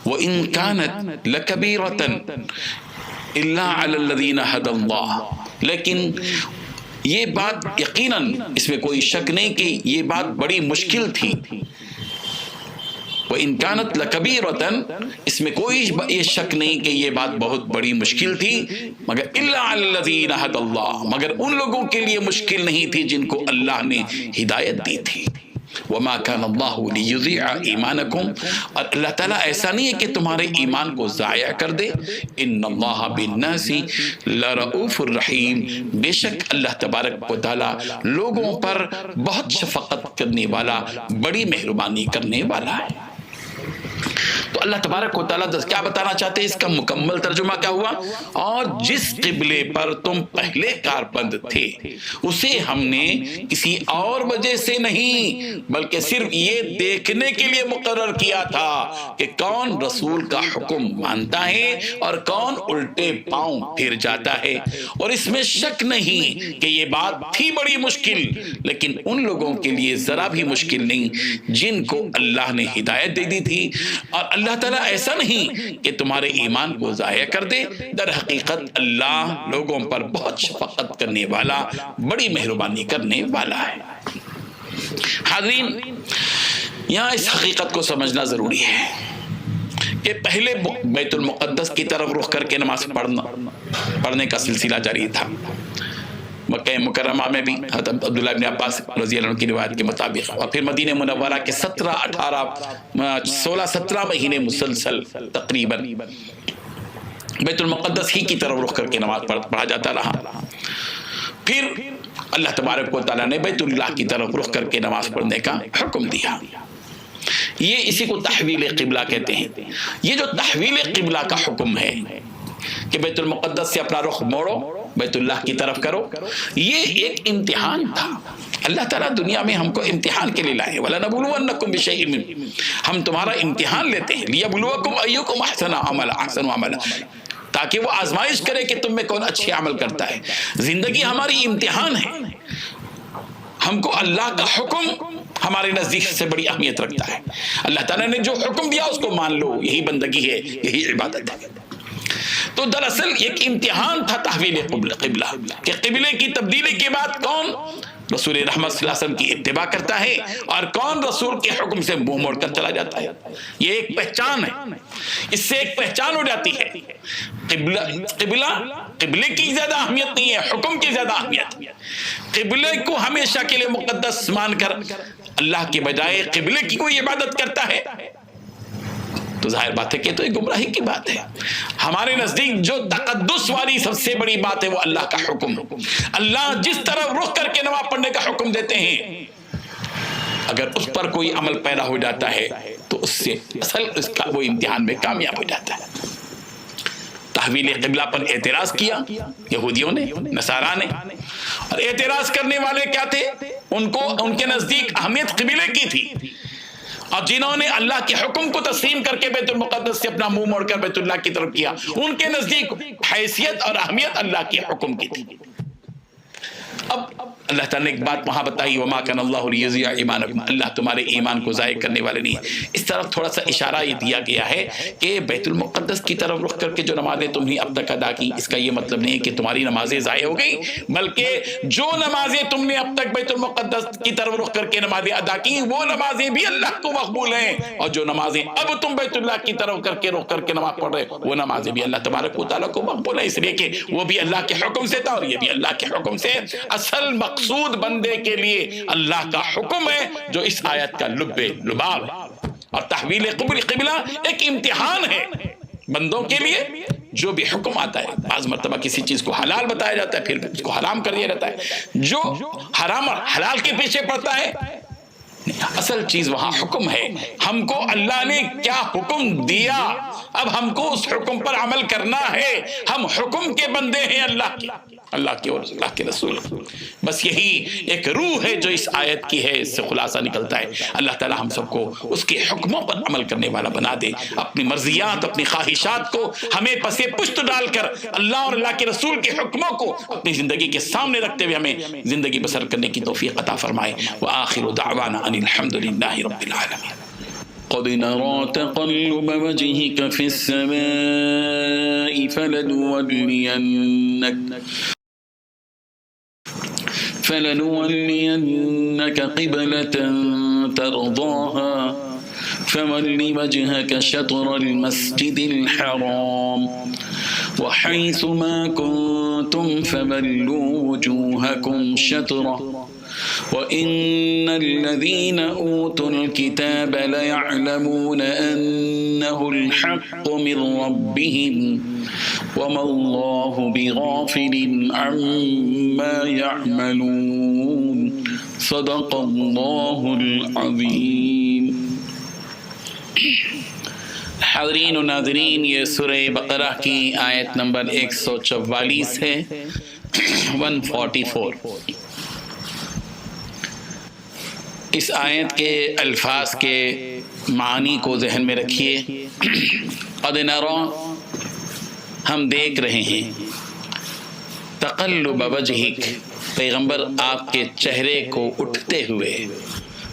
وَإِن كَانَتْ لَكَبِيرَةً إِلَّا عَلَى الَّذِينَ هَدَى اللَّهُ، لیکن یہ بات یقیناً اس میں کوئی شک نہیں کہ یہ بات بڑی مشکل تھی۔ وَإِن كَانَتْ لَكَبِيرَةً، اس میں کوئی یہ شک نہیں کہ یہ بات بہت بڑی مشکل تھی، مگر إِلَّا عَلَى الَّذِينَ هَدَى اللَّهُ، مگر ان لوگوں کے لیے مشکل نہیں تھی جن کو اللہ نے ہدایت دی تھی۔ وما كان الله ليضيع ایمانکم، اور اللہ تعالیٰ ایسا نہیں ہے کہ تمہارے ایمان کو ضائع کر دے۔ ان اللہ بالناس لرؤوف الرحیم، بے شک اللہ تبارک و تعالیٰ لوگوں پر بہت شفقت کرنے والا، بڑی مہربانی کرنے والا ہے۔ تو اللہ تبارک و تعالیٰ کیا بتانا چاہتے ہیں؟ اس کا مکمل ترجمہ کیا ہوا؟ اور جس قبلے پر تم پہلے کاربند تھے اسے ہم نے کسی اور وجہ سے نہیں بلکہ صرف یہ دیکھنے کے لیے مقرر کیا تھا کہ کون رسول کا حکم مانتا ہے اور کون الٹے پاؤں پھر جاتا ہے۔ اور اس میں شک نہیں کہ یہ بات تھی بڑی مشکل، لیکن ان لوگوں کے لیے ذرا بھی مشکل نہیں جن کو اللہ نے ہدایت دے دی تھی۔ اور اللہ تعالیٰ ایسا نہیں کہ تمہارے ایمان کو ضائع کر دے، در حقیقت اللہ لوگوں پر بہت شفقت کرنے والا، بڑی مہربانی کرنے والا ہے۔ حاضرین، یہاں اس حقیقت کو سمجھنا ضروری ہے کہ پہلے بیت المقدس کی طرف رخ کر کے نماز پڑھنے کا سلسلہ جاری تھا۔ مکہ مکرمہ میں بھی حضرت عبداللہ بن عباس رضی اللہ عنہ کی روایت کے مطابق، اور پھر مدینہ منورہ کے 16 17 مہینے مسلسل تقریباً بیت المقدس ہی کی طرف رخ کر کے نماز پڑھا جاتا رہا. پھر اللہ تبارک و تعالیٰ نے بیت اللہ کی طرف رخ کر کے نماز پڑھنے کا حکم دیا. یہ اسی کو تحویل قبلہ کہتے ہیں. یہ جو تحویل قبلہ کا حکم ہے کہ بیت المقدس سے اپنا رخ موڑو، بیت اللہ کی طرف کرو، یہ ایک امتحان تھا. اللہ تعالیٰ دنیا میں ہم کو امتحان کے لیے لائے. وَلَنَبْلُوَنَّكُمْ بِشَيْءٍ، ہم تمہارا امتحان لیتے ہیں. لِيَبْلُوَكُمْ أَيُّكُمْ أَحْسَنُ عَمَلًا، تاکہ وہ آزمائش کرے کہ تم میں کون اچھے عمل کرتا ہے. زندگی ہماری امتحان ہے. ہم کو اللہ کا حکم ہمارے نزدیک سے بڑی اہمیت رکھتا ہے. اللہ تعالیٰ نے جو حکم دیا اس کو مان لو، یہی بندگی ہے، یہی عبادت ہے. تو دراصل ایک امتحان تھا تحویل قبلہ، کہ قبلے کی تبدیلی کے بعد کون رسول رحمت صلی اللہ علیہ وسلم کی اتباع کرتا ہے اور کون رسول کے حکم سے منہ موڑ کر چلا جاتا ہے. یہ ایک پہچان ہے. اس سے ایک پہچان ہو جاتی ہے. قبلے کی زیادہ اہمیت نہیں ہے، حکم کی زیادہ اہمیت. قبلے کو ہمیشہ کے لیے مقدس مان کر اللہ کے بجائے قبلے کی کوئی عبادت کرتا ہے تو ظاہر بات ہے کہ تو یہ گمراہی کی بات ہے. ہمارے نزدیک جو تقدس والی سب سے بڑی بات ہے وہ اللہ کا حکم. اللہ جس طرف رخ کر کے نماز پڑھنے کا حکم دیتے ہیں، اگر اس پر کوئی عمل پیدا ہو جاتا ہے تو اس سے اصل اس کا وہ امتحان میں کامیاب ہو جاتا ہے. تحویل قبلہ پر اعتراض کیا یہودیوں نے، نصارا نے. اور اعتراض کرنے والے کیا تھے؟ ان کے نزدیک اہمیت قبلے کی تھی. اور جنہوں نے اللہ کے حکم کو تسلیم کر کے بیت المقدس سے اپنا منہ موڑ کر بیت اللہ کی طرف کیا، ان کے نزدیک حیثیت اور اہمیت اللہ کے حکم کی تھی. اب اللہ تعالیٰ نے ایک بات وہاں بتائی، وَمَا كَانَ اللَّهُ لِيُضِيعَ إِيمَانَكُمْ، اللہ تمہارے ایمان کو ضائع کرنے والے نہیں ہے. اس طرف تھوڑا سا اشارہ یہ دیا گیا ہے کہ بیت المقدس کی طرف رخ کر کے جو نمازیں تم نے اب تک ادا کی، اس کا یہ مطلب نہیں ہے کہ تمہاری نمازیں ضائع ہو گئی، بلکہ جو نمازیں تم نے اب تک بیت المقدس کی طرف رخ کر کے نمازیں ادا کی وہ نمازیں بھی اللہ کو مقبول ہیں، اور جو نمازیں اب تم بیت اللہ کی طرف کر کے رخ کر کے نماز پڑھ رہے وہ نمازیں بھی اللہ تبارک و تعالیٰ کو مقبول ہیں، اس لیے کہ وہ بھی اللہ کے حکم سے تھا اور یہ بھی اللہ کے حکم سے. اصل مقصود بندے کے لیے اللہ کا حکم ہے جو اس آیت کا لباب ہے. اور تحویل قبلہ ایک امتحان ہے بندوں کے لیے. جو بھی حکم آتا ہے، بعض مرتبہ کسی چیز کو حلال بتایا جاتا ہے پھر اس کو حرام کر دیا جاتا ہے. جو حرام اور حلال کے پیچھے پڑتا ہے، اصل چیز وہاں حکم ہے. ہم کو اللہ نے کیا حکم دیا، اب ہم کو اس حکم پر عمل کرنا ہے. ہم حکم کے بندے ہیں اللہ کے اور اللہ کے رسول. بس یہی ایک روح ہے جو اس آیت کی ہے، اس سے خلاصہ نکلتا ہے. اللہ تعالی ہم سب کو اس کے حکموں پر عمل کرنے والا بنا دے. اپنی مرضیات، اپنی خواہشات کو ہمیں پسے پشت ڈال کر اللہ اور اللہ کے رسول کے حکموں کو اپنی زندگی کے سامنے رکھتے ہوئے ہمیں زندگی بسر کرنے کی توفیق عطا فرمائے. وآخر دعوانا ان الحمد للہ رب العالمین. قد نرى تقلب وجهك في السماء فلنولينك قبلة ترضاها فول وجهك شطر المسجد الحرام وحيث ما كنتم فولوا وجوهكم شطره وَإِنَّ الَّذِينَ أُوتُوا الْكِتَابَ لَيَعْلَمُونَ أَنَّهُ الْحَقُّ مِنْ رَبِّهِمْ وَمَا اللَّهُ بِغَافِلٍ عَمَّا يَعْمَلُونَ. صدق اللہ العظیم. حاضرین و ناظرین، یہ سورہ بقرہ کی آیت نمبر 144 ہے، 144. اس آیت کے الفاظ کے معنی کو ذہن میں رکھیے. قد نرى، ہم دیکھ رہے ہیں، تقلب وجہک، پیغمبر آپ کے چہرے کو اٹھتے ہوئے،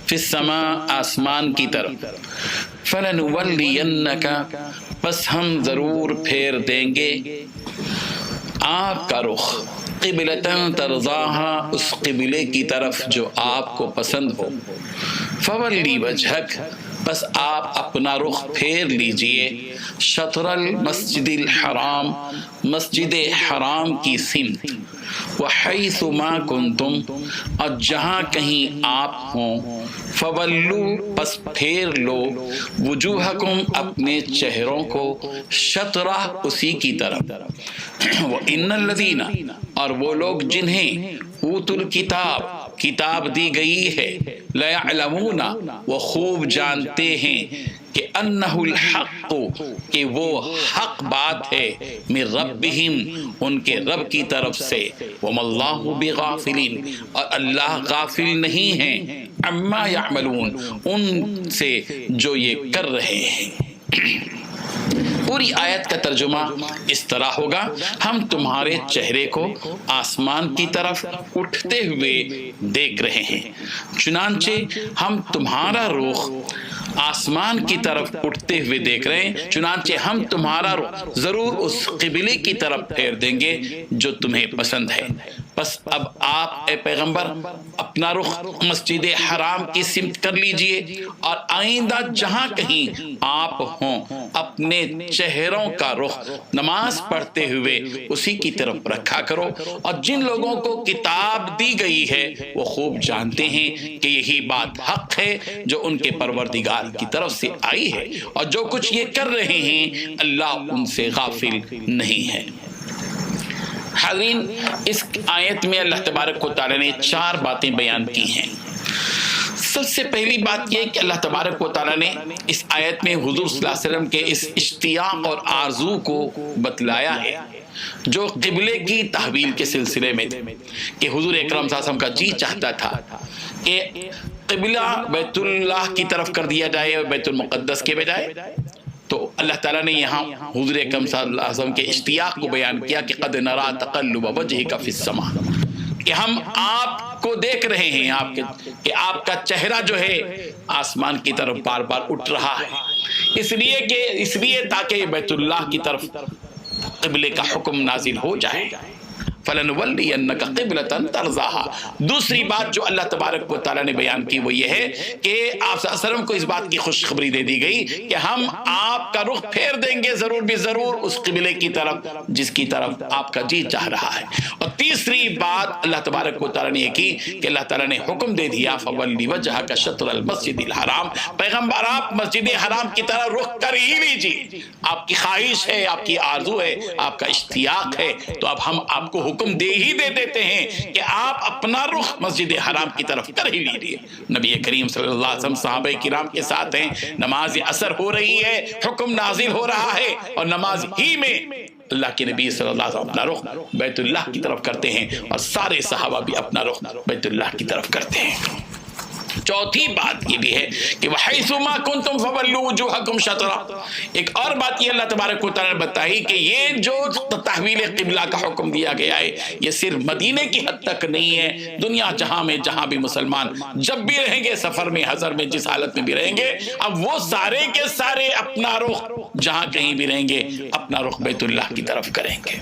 فی السماء، آسمان کی طرف، فلنولینک، بس ہم ضرور پھیر دیں گے آپ کا رخ، قبلتاً ترضاہا، اس قبلے کی طرف جو آپ کو پسند ہو، فولی وجہک، بس آپ اپنا رخ پھیر لیجئے شطر المسجد الحرام، مسجد حرام کی سمت، وحیث ما کنتم، اور جہاں کہیں آپ ہوں، فولو، پس پھیر لو، وجوہکم، اپنے چہروں کو، شطرہ، اسی کی طرف، وَإِنَّ الَّذِينَ، اور وہ لوگ جنہیں اوتوا الکتاب، کتاب دی گئی ہے، لَيَعْلَمُونَ، وہ خوب جانتے ہیں کہ انہ الحق، کہ وہ حق بات ہے، من ربہم، ان کے رب کی طرف سے، وما اللہ بغافل، اور اللہ غافل نہیں ہے، عما یعملون، ان سے جو یہ کر رہے ہیں۔ پوری آیت کا ترجمہ اس طرح ہوگا، ہم تمہارے چہرے کو آسمان کی طرف اٹھتے ہوئے دیکھ رہے ہیں، چنانچہ ہم تمہارا رخ آسمان کی طرف اٹھتے ہوئے دیکھ رہے ہیں، چنانچہ ہم تمہارا رخ ضرور اس قبلے کی طرف پھیر دیں گے جو تمہیں پسند ہے۔ بس اب آپ اے پیغمبر اپنا رخ مسجد حرام کی سمت کر لیجئے، اور آئندہ جہاں کہیں آپ ہوں اپنے چہروں کا رخ نماز پڑھتے ہوئے اسی کی طرف رکھا کرو، اور جن لوگوں کو کتاب دی گئی ہے وہ خوب جانتے ہیں کہ یہی بات حق ہے جو ان کے پروردگار کی طرف سے آئی ہے، اور جو کچھ یہ کر رہے ہیں اللہ ان سے غافل نہیں ہے۔ حاضرین، اس آیت میں اللہ تبارک و تعالی نے 4 باتیں بیان کی ہیں۔ سب سے پہلی بات یہ کہ اللہ تبارک و تعالی نے اس آیت میں حضور صلی اللہ علیہ وسلم کے اس اشتیاق اور آرزو کو بتلایا ہے جو قبلے کی تحویل کے سلسلے میں تھے، کہ حضور اکرم صلی اللہ علیہ وسلم کا جی چاہتا تھا کہ قبلہ بیت اللہ کی طرف کر دیا جائے اور بیت المقدس کے بجائے۔ تو اللہ تعالیٰ نے یہاں حضور اکرم صلی اللہ علیہ وسلم کے اشتیاق کو بیان کیا کہ قد نرا تقلب وجہک فی السماء، کہ ہم آپ کو دیکھ رہے ہیں، کہ آپ کا چہرہ جو ہے آسمان کی طرف بار بار اٹھ رہا ہے، اس لیے تاکہ بیت اللہ کی طرف قبلے کا حکم نازل ہو جائے۔ فَلَنُوَلِّيَنَّكَ قِبْلَةً تَرْضَاهَا۔ دوسری بات جو اللہ تبارک و تعالیٰ نے بیان کی وہ یہ ہے کہ آپ صلی اللہ علیہ وسلم کو اس بات کی خوشخبری دے دی گئی کہ ہم آپ کا رخ پھیر دیں گے ضرور بھی ضرور اس قبلے کی طرف جس کی طرف آپ کا جی چاہ رہا ہے۔ اور تیسری بات اللہ تبارک و تعالیٰ نے یہ کی کہ اللہ تعالیٰ نے حکم دے دیا فَوَلِّ وَجْهَكَ شَطْرَ الْمَسْجِدِ الْحَرَامِ، پیغمبر آپ مسجد حرام کی طرح رخ کر ہی لیجیے، آپ کی خواہش ہے، آپ کی آرزو ہے، آپ کا اشتیاق ہے، تو اب ہم آپ کو حکم دے ہی دیتے ہیں کہ آپ اپنا رخ مسجد حرام کی طرف کر ہی لیجیے۔ نبی کریم صلی اللہ علیہ وسلم صحابہ کرام کے ساتھ ہیں، نماز عصر ہو رہی ہے، حکم نازل ہو رہا ہے، اور نماز ہی میں اللہ کے نبی صلی اللہ علیہ وسلم اپنا رخ بیت اللہ کی طرف کرتے ہیں، اور سارے صحابہ بھی اپنا رخ بیت اللہ کی طرف کرتے ہیں۔ چوتھی بات یہ بھی ہے کہ وَحَيْثُ مَا كُنْتُمْ فَوَلُّوا وُجُوهَكُمْ شَطْرَهُ۔ ایک اور بات یہ اللہ تبارک و تعالیٰ نے بتائی کہ یہ جو تحویل قبلہ کا حکم دیا گیا ہے یہ صرف مدینے کی حد تک نہیں ہے، دنیا جہاں بھی مسلمان جب بھی رہیں گے، سفر میں، حضر میں، جس حالت میں بھی رہیں گے، اب وہ سارے کے سارے اپنا رخ جہاں کہیں بھی رہیں گے اپنا رخ بیت اللہ کی طرف کریں گے۔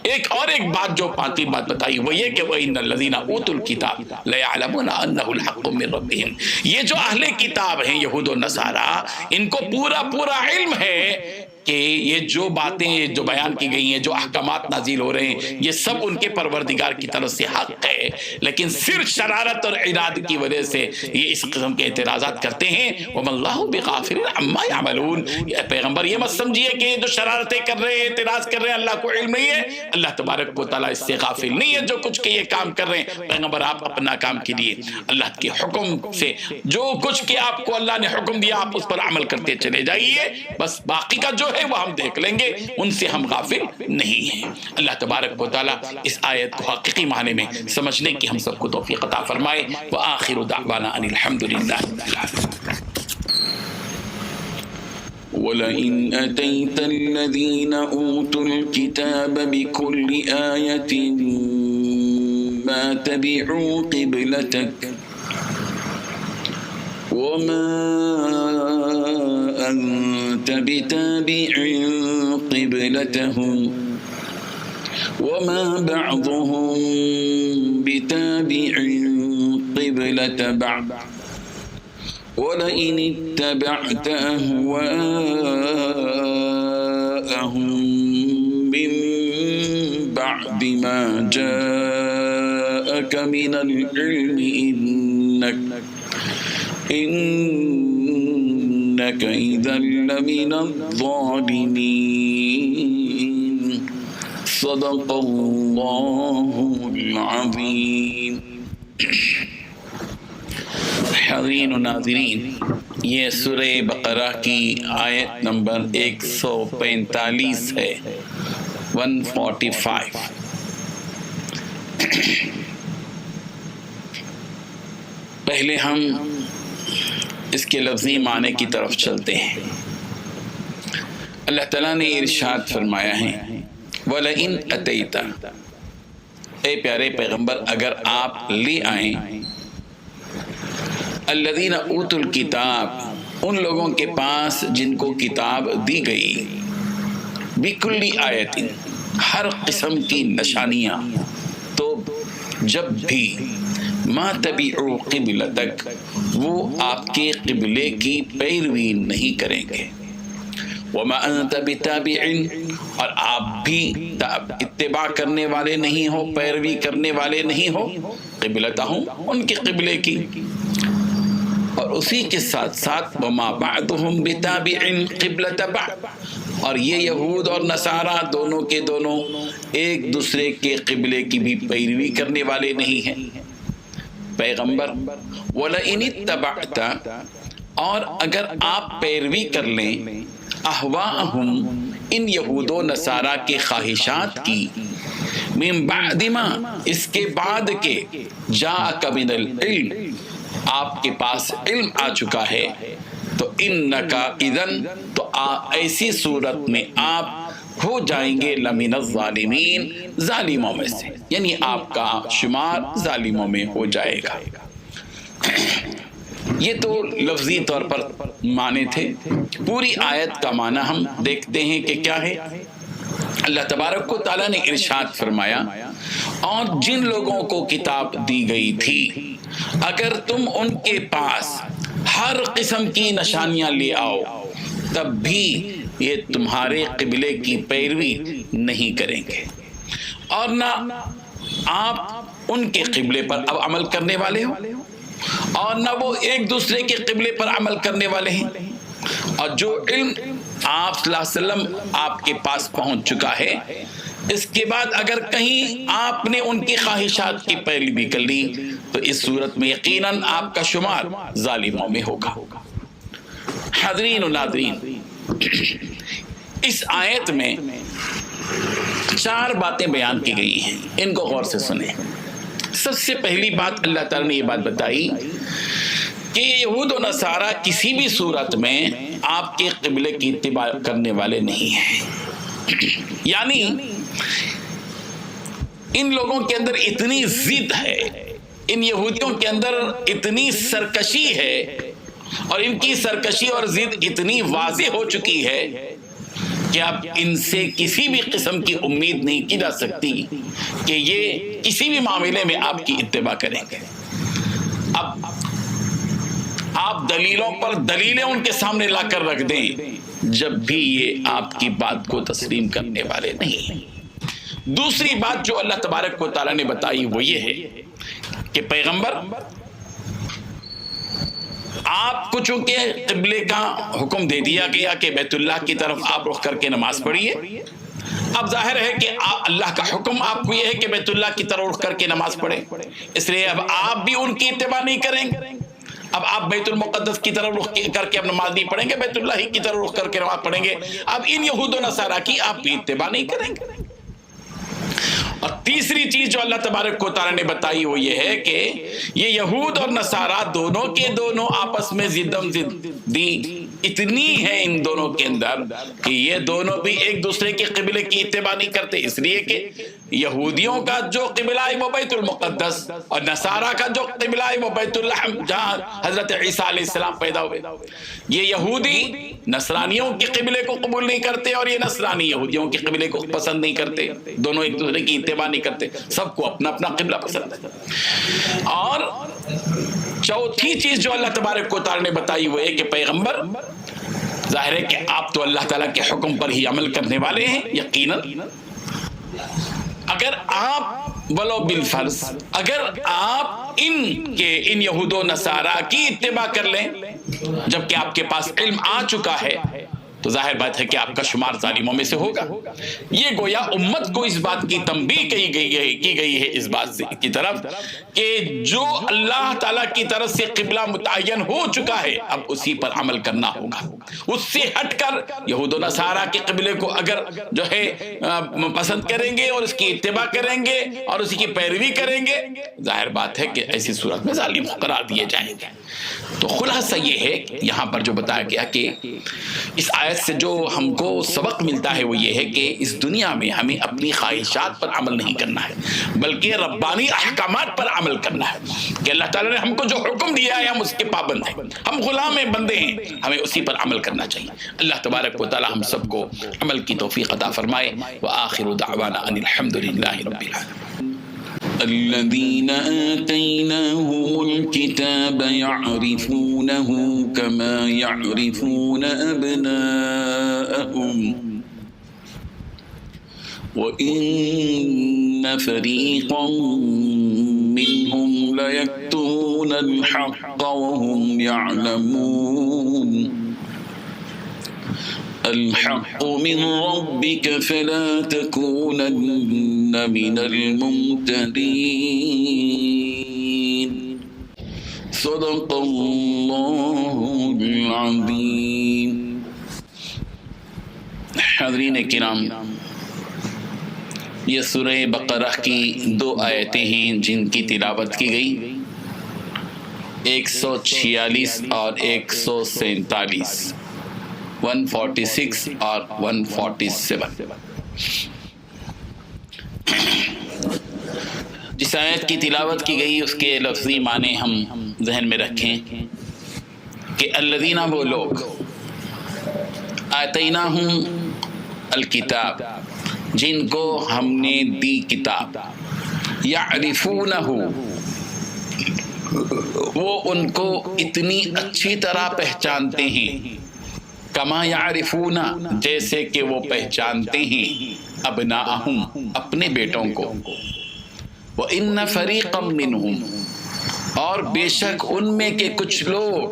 ایک بات جو پانچویں بات بتائی وہ یہ کہ وَإِنَّ الَّذِينَ أُوتُوا الْكِتَابَ لَيَعْلَمُونَ أَنَّهُ الْحَقُّ مِنْ رَبِّهِمْ، یہ جو اہل کتاب ہیں یہود و نصارہ، ان کو پورا علم ہے کہ یہ جو باتیں جو بیان کی گئی ہیں، جو احکامات نازل ہو رہے ہیں، یہ سب ان کے پروردگار کی طرف سے حق ہے، لیکن صرف شرارت اور عناد کی وجہ سے یہ اس قسم کے اعتراضات کرتے ہیں۔ وَمَا اللَّهُ بِغَافِلٍ عَمَّا يَعْمَلُونَ، پیغمبر یہ مت سمجھیے کہ یہ جو شرارتیں کر رہے ہیں، اعتراض کر رہے ہیں، اللہ کو علم نہیں ہے، اللہ تبارک و تعالیٰ اس سے غافل نہیں ہے جو کچھ کہ یہ کام کر رہے ہیں۔ پیغمبر آپ اپنا کام کیجیے، اللہ کے حکم سے جو کچھ کہ آپ کو اللہ نے حکم دیا آپ اس پر عمل کرتے چلے جائیے، بس باقی کا جو ہے وہ ہم دیکھ لیں گے، ان سے ہم غافل نہیں ہیں۔ اللہ تبارک و تعالیٰ اس آیت کو حقیقی معنی میں سمجھنے کی ہم سب کو توفیق عطا فرمائے۔ وآخر دعوانا ان الحمد للہ رب العالمین۔ وَلَئِنْ أَتَيْتَ الَّذِينَ أُوتُوا الْكِتَابَ بِكُلِّ آيَةٍ مَا تَبِعُوا قِبْلَتَكَ وَمَا أَنْتَ بِتَابِعٍ قِبْلَتَهُمْ وَمَا بَعْضُهُمْ بِتَابِعٍ قِبْلَةَ بَعْضٍ وَلَئِنِ اتَّبَعْتَ أَهْوَاءَهُمْ مِنْ بَعْدِ مَا جَاءَكَ مِنَ الْعِلْمِ إِنَّكَ إِذًا لَمِنَ الظَّالِمِينَ صدق اللہ العظیم۔ حاضرین و ناظرین، یہ سورہ بقرہ کی آیت نمبر 145 ہے، 145۔ پہلے ہم اس کے لفظی معنی کی طرف چلتے ہیں۔ اللہ تعالیٰ نے ارشاد فرمایا ہے وَلَئِنْ أَتَيْتَ، اے پیارے پیغمبر اگر آپ لے آئیں الذین اوتوا الکتاب، ان لوگوں کے پاس جن کو کتاب دی گئی، بِكُلِّ آیَةٍ، ہر قسم کی نشانیاں، تو جب بھی ما تبعوا قبلتک، وہ آپ کے قبلے کی پیروی نہیں کریں گے، وما انت بتابع، اور آپ بھی اتباع کرنے والے نہیں ہو، پیروی کرنے والے نہیں ہو، قبلتہم، ان کے قبلے کی، اور اسی کے ساتھ ساتھ وما بعضهم بتابع قبلۃ بعض، اور یہ یہود اور نصارہ دونوں کے دونوں ایک دوسرے کے قبلے کی بھی پیروی کرنے والے نہیں ہیں۔ پیغمبر وَلَئِنِ اتَّبَعْتَ، اور اگر آپ پیروی کر لیں احواءہم، ان یہود و نصارہ کے خواہشات کی، من بعد ما، اس کے بعد کے، جاءک من العلم، آپ کے پاس علم آ چکا ہے، تو انکا اذن، تو ایسی صورت میں آپ ہو جائیں گے لمن الظالمین، ظالموں میں سے، یعنی آپ کا شمار ظالموں میں ہو جائے گا۔ یہ تو لفظی طور پر معنی تھے۔ پوری آیت کا معنی ہم دیکھتے ہیں کہ کیا ہے۔ اللہ تبارک و تعالیٰ نے ارشاد فرمایا اور جن لوگوں کو کتاب دی گئی تھی اگر تم ان کے پاس ہر قسم کی نشانیاں لے آؤ تب بھی یہ تمہارے قبلے کی پیروی نہیں کریں گے، اور نہ آپ ان کے قبلے پر اب عمل کرنے والے ہو اور نہ وہ ایک دوسرے کے قبلے پر عمل کرنے والے ہیں۔ اور جو علم آپ صلی اللہ علیہ وسلم آپ کے پاس پہنچ چکا ہے، اس کے بعد اگر کہیں آپ نے ان کی خواہشات کی پیروی کر لی تو اس صورت میں یقیناً آپ کا شمار ظالموں میں ہوگا۔ حاضرین و ناظرین، اس آیت میں 4 باتیں بیان کی گئی ہیں، ان کو غور سے سنیں۔ سب سے پہلی بات اللہ تعالیٰ نے یہ بات بتائی کہ یہود و نصارہ کسی بھی صورت میں آپ کے قبلے کی اتباع کرنے والے نہیں ہیں، یعنی ان لوگوں کے اندر اتنی ضد ہے، ان یہودیوں کے اندر اتنی سرکشی ہے، اور ان کی سرکشی اور ضد اتنی واضح ہو چکی ہے کہ اب ان سے کسی بھی قسم کی امید نہیں کی جا سکتی کہ یہ کسی بھی معاملے میں آپ کی اتباع کریں گے۔ اب آپ دلیلوں پر دلیلیں ان کے سامنے لا کر رکھ دیں، جب بھی یہ آپ کی بات کو تسلیم کرنے والے نہیں ہیں۔ دوسری بات جو اللہ تبارک و تعالیٰ نے بتائی وہ یہ ہے کہ پیغمبر آپ کو چونکہ قبلے کا حکم دے دیا گیا کہ بیت اللہ کی طرف آپ رخ کر کے نماز پڑھیے، اب ظاہر ہے کہ اللہ کا حکم آپ کو یہ ہے کہ بیت اللہ کی طرف رخ کر کے نماز پڑھیں، اس لیے اب آپ بھی ان کی اتباع نہیں کریں گے۔ اب آپ بیت المقدس کی طرف رخ کر کے اب نماز نہیں پڑھیں گے، بیت اللہ ہی کی طرف رخ کر کے نماز پڑھیں گے۔ اب ان یہود و نصارہ کی آپ بھی اتباع نہیں کریں گے۔ اور تیسری چیز جو اللہ تبارک و تعالیٰ نے بتائی وہ یہ ہے کہ یہ یہود اور نصارہ دونوں کے دونوں آپس میں ضدی اتنی ہے ان دونوں کے اندر کہ یہ دونوں بھی ایک دوسرے کے قبلے کی اتباع نہیں کرتے، اس لیے کہ یہودیوں کا جو قبلہ ہے وہ بیت المقدس اور نصارہ کا جو قبلہ ہے وہ بیت الحم جہاں حضرت عیسیٰ علیہ السلام پیدا ہوئے۔ یہ یہودی نصرانیوں کے قبلے کو قبول نہیں کرتے اور یہ نصرانی یہودیوں کے قبلے کو پسند نہیں کرتے، دونوں ایک دوسرے کی اتباع نہیں کرتے، سب کو اپنا اپنا قبلہ پسند ہے۔ اور چوتھی چیز جو اللہ تبارک و تعالی نے بتائی وہ ہے کہ پیغمبر ظاہر ہے کہ آپ تو اللہ تعالیٰ کے حکم پر ہی عمل کرنے والے ہیں یقیناً، اگر آپ ولو بالفرض اگر آپ ان یہود و نصارہ کی اتباع کر لیں جبکہ آپ کے پاس علم آ چکا ہے تو ظاہر بات ہے کہ آپ کا شمار ظالموں میں سے ہوگا۔ یہ گویا امت کو اس بات کی تنبیہ کی گئی ہے اس بات کی طرف کہ جو اللہ تعالیٰ کی طرف سے قبلہ متعین ہو چکا ہے اب اسی پر عمل کرنا ہوگا۔ اس سے ہٹ کر یہود و نصارہ کے قبلے کو اگر جو ہے پسند کریں گے اور اس کی اتباع کریں گے اور اسی کی پیروی کریں گے ظاہر بات ہے کہ ایسی صورت میں ظالم قرار دیے جائیں گے۔ تو خلاصہ یہ ہے یہاں پر جو بتایا گیا کہ اس آیت سے جو ہم کو سبق ملتا ہے وہ یہ ہے کہ اس دنیا میں ہمیں اپنی خواہشات پر عمل نہیں کرنا ہے بلکہ ربانی احکامات پر عمل کرنا ہے کہ اللہ تعالیٰ نے ہم کو جو حکم دیا ہے ہم اس کے پابند ہیں، ہم غلام ہیں، بندے ہیں، ہمیں اسی پر عمل کرنا چاہیے۔ اللہ تبارک و تعالیٰ ہم سب کو عمل کی توفیق عطا فرمائے۔ وآخر دعوانا ان الحمد للہ رب العالمین۔ الذين آتيناهم الكتاب يعرفونه كما يعرفون أبناءهم وإن فريقا منهم ليكتمون الحق وهم يعلمون الحق من ربك فلا تكونن من الممترين صدق الله العظيم۔ حاضرین کرام، یہ سورہ بقرہ کی 2 آیتیں ہیں جن کی تلاوت کی گئی 146 اور 147، 146 اور 147۔ جس آیت کی تلاوت کی گئی اس کے لفظی معنی ہم ذہن میں رکھیں کہ الذین وہ لوگ آتیناہم الکتاب جن کو ہم نے دی کتاب، یعرفونہ وہ ان کو اتنی اچھی طرح پہچانتے ہیں، کما یعرفون جیسے کہ وہ پہچانتے ہیں ابناءہم اپنے بیٹوں کو، وَإِنَّ فَرِيقًا مِّنْهُمْ اور بے شک ان میں کے کچھ لوگ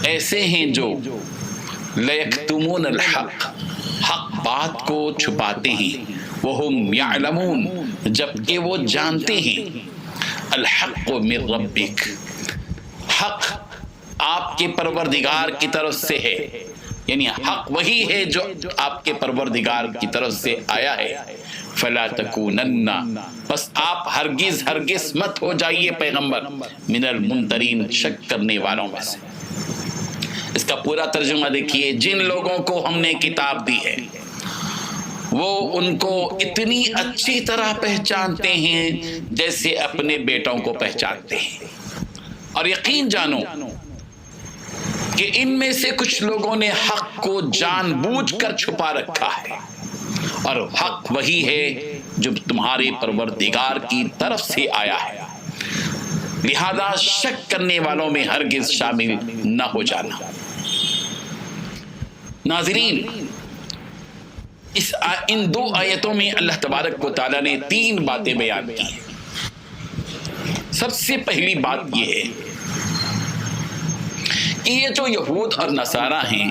ایسے ہیں جو لَيَكْتُمُونَ الْحَقَّ حق بات کو چھپاتے ہیں، وَهُمْ يَعْلَمُونَ جبکہ وہ جانتے ہیں، الحق من ربک حق آپ کے پروردگار کی طرف سے ہے، یعنی حق وہی ہے جو آپ کے پروردگار کی طرف سے آیا ہے۔ فلا تکونن بس آپ ہرگز مت ہو جائیے پیغمبر من الممترین شک کرنے والوں میں سے۔ اس کا پورا ترجمہ دیکھیے، جن لوگوں کو ہم نے کتاب دی ہے وہ ان کو اتنی اچھی طرح پہچانتے ہیں جیسے اپنے بیٹوں کو پہچانتے ہیں، اور یقین جانو کہ ان میں سے کچھ لوگوں نے حق کو جان بوجھ کر چھپا رکھا ہے، اور حق وہی ہے جو تمہارے پروردگار کی طرف سے آیا ہے، لہذا شک کرنے والوں میں ہرگز شامل نہ ہو جانا۔ ناظرین، ان 2 آیتوں میں اللہ تبارک و تعالیٰ نے 3 باتیں بیان کی ہیں۔ سب سے پہلی بات یہ ہے کہ یہ جو یہود اور نصارہ ہیں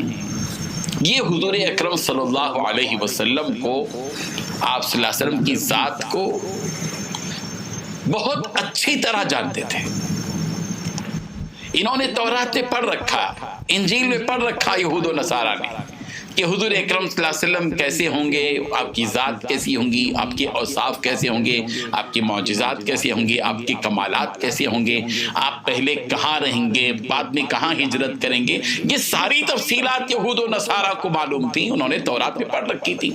یہ حضور اکرم صلی اللہ علیہ وسلم کو، آپ صلی اللہ علیہ وسلم کی ذات کو بہت اچھی طرح جانتے تھے۔ انہوں نے تورات میں پڑھ رکھا، انجیل میں پڑھ رکھا یہود و نصارہ نے کہ حضور اکرم صلی اللہ علیہ وسلم کیسے ہوں گے، آپ کی ذات کیسی ہوں گی، آپ کے اوصاف کیسے ہوں گے، آپ کے معجزات کیسے ہوں گے، آپ کے کمالات کیسے ہوں گے، آپ پہلے کہاں رہیں گے، بعد میں کہاں ہجرت کریں گے، یہ ساری تفصیلات یہود و نصارہ کو معلوم تھیں، انہوں نے تورات میں پڑھ رکھی تھی۔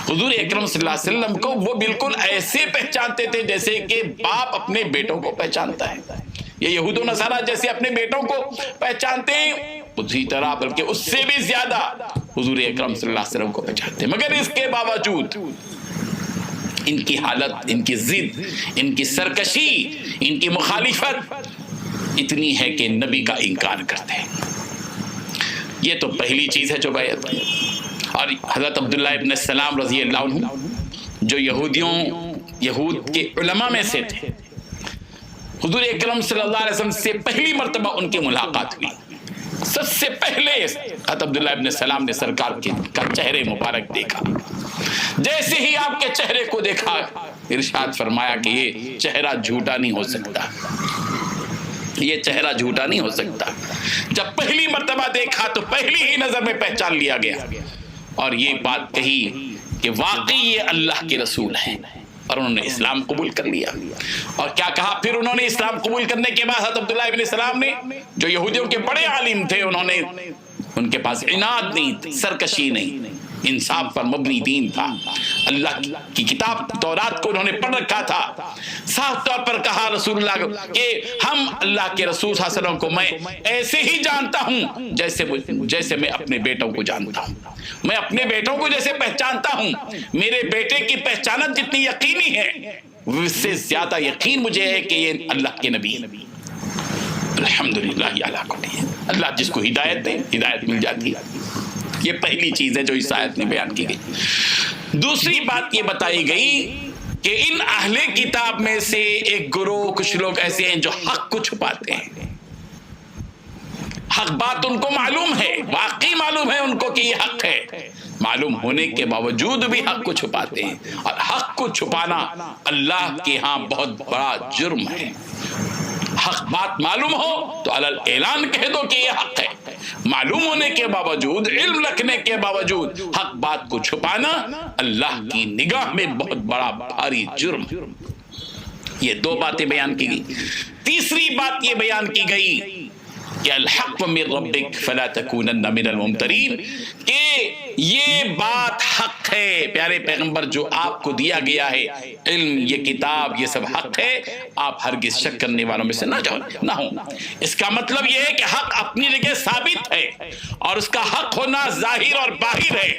حضور اکرم صلی اللہ علیہ وسلم کو وہ بالکل ایسے پہچانتے تھے جیسے کہ باپ اپنے بیٹوں کو پہچانتا ہے، یہ یہود و نصارہ جیسے اپنے بیٹوں کو پہچانتے ہیں اسی طرح بلکہ اس سے بھی زیادہ حضور اکرم صلی اللہ علیہ وسلم کو پہچانتے ہیں۔ مگر اس کے باوجود ان کی حالت، ان کی ضد، ان کی سرکشی، ان کی مخالفت اتنی ہے کہ نبی کا انکار کرتے ہیں۔ یہ تو پہلی چیز ہے جو بیعت کی۔ اور حضرت عبداللہ ابن السلام رضی اللہ عنہ جو یہود کے علماء میں سے تھے، حضور اکرم صلی اللہ علیہ وسلم سے پہلی مرتبہ ان کی ملاقات ہوئی، سب سے پہلے حضرت عبداللہ ابن السلام نے سرکار کا چہرے مبارک دیکھا۔ جیسے ہی آپ کے چہرے کو دیکھا ارشاد فرمایا کہ یہ چہرہ جھوٹا نہیں ہو سکتا، یہ چہرہ جھوٹا نہیں ہو سکتا۔ جب پہلی مرتبہ دیکھا تو پہلی ہی نظر میں پہچان لیا گیا، اور یہ بات کہی کہ واقعی یہ اللہ کے رسول ہیں، اور انہوں نے اسلام قبول کر لیا۔ اور کیا کہا پھر انہوں نے اسلام قبول کرنے کے بعد؟ حضرت عبداللہ ابن السلام نے، جو یہودیوں کے بڑے عالم تھے، ان کے پاس عناد نہیں تھی، سرکشی نہیں، انصاف پر مبنی دین تھا، اللہ کی کتاب تورات کو انہوں نے پڑھ رکھا تھا۔ صاف طور پر کہا رسول اللہ کہ ہم اللہ کے رسول صلی اللہ علیہ وسلم کو میں ایسے ہی جانتا ہوں جیسے میں اپنے بیٹوں کو جانتا ہوں، میں اپنے بیٹوں کو جیسے پہچانتا ہوں، میرے بیٹے کی پہچانت جتنی یقینی ہے اس سے زیادہ یقین مجھے ہے کہ یہ اللہ کے نبی ہے۔ الحمدللہ علی کل حال، اللہ جس کو ہدایت دے ہدایت مل جاتی ہے۔ یہ پہلی چیز ہے جو اس آیت میں بیان کی گئی۔ دوسری بات یہ بتائی گئی کہ ان اہل کتاب میں سے ایک گروہ، کچھ لوگ ایسے ہیں جو حق کو چھپاتے ہیں۔ حق بات ان کو معلوم ہے، واقعی معلوم ہے ان کو کہ یہ حق ہے، معلوم ہونے کے باوجود بھی حق کو چھپاتے ہیں، اور حق کو چھپانا اللہ کے ہاں بہت بڑا جرم ہے۔ حق بات معلوم ہو تو علل اعلان کہہ دو کہ یہ حق ہے، معلوم ہونے کے باوجود، علم رکھنے کے باوجود حق بات کو چھپانا اللہ کی نگاہ میں بہت بڑا بھاری جرم۔ یہ دو باتیں بیان کی گئی۔ تیسری بات یہ بیان کی گئی کہ الحق من ربک فلا تکونن من الممترین، کہ یہ بات حق ہے، پیارے پیغمبر جو آپ کو دیا گیا ہے علم، یہ کتاب، یہ سب حق ہے، آپ ہرگز شک کرنے والوں میں سے نہ ہوں۔ اس کا مطلب یہ ہے کہ حق اپنی جگہ ثابت ہے، اور اس کا حق ہونا ظاہر اور باہر ہے،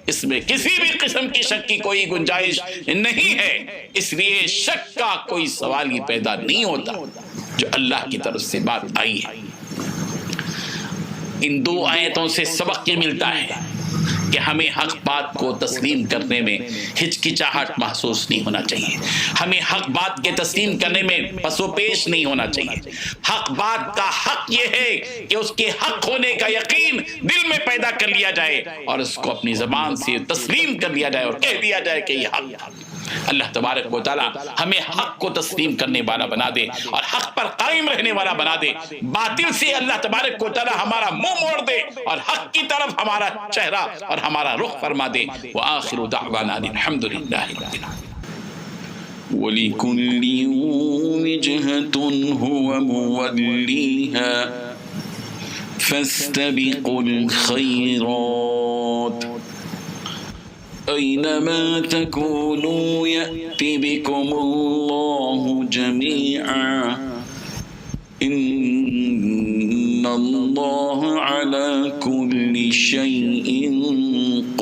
اس میں کسی بھی قسم کی شک کی کوئی گنجائش نہیں ہے، اس لیے شک کا کوئی سوال ہی پیدا نہیں ہوتا جو اللہ کی طرف سے بات آئی ہے۔ ان دو آیتوں سے سبق یہ ملتا ہے کہ ہمیں حق بات کو تسلیم کرنے میں ہچکچاہٹ محسوس نہیں ہونا چاہیے، ہمیں حق بات کے تسلیم کرنے میں پس و پیش نہیں ہونا چاہیے۔ حق بات کا حق یہ ہے کہ اس کے حق ہونے کا یقین دل میں پیدا کر لیا جائے، اور اس کو اپنی زبان سے تسلیم کر لیا جائے اور کہہ دیا جائے کہ یہ حق ہے۔ اللہ تبارک و تعالی ہمیں حق کو تسلیم کرنے والا بنا دے اور حق پر قائم رہنے والا بنا دے، باطل سے اللہ تبارک و تعالی ہمارا منہ موڑ دے اور حق کی طرف ہمارا چہرہ اور ہمارا رخ فرما دے۔ وآخر دعوانا الحمدللہ رب العالمین۔ وَلِكُلِّ وِجْهَةٌ هُوَ مُوَلِّيهَا فَاسْتَبِقُوا الْخَيْرَاتِ أَيْنَمَا تَكُونُوا يَأْتِ بِكُمُ اللَّهُ جَمِيعًا إِنَّ اللَّهَ عَلَى كُلِّ شَيْءٍ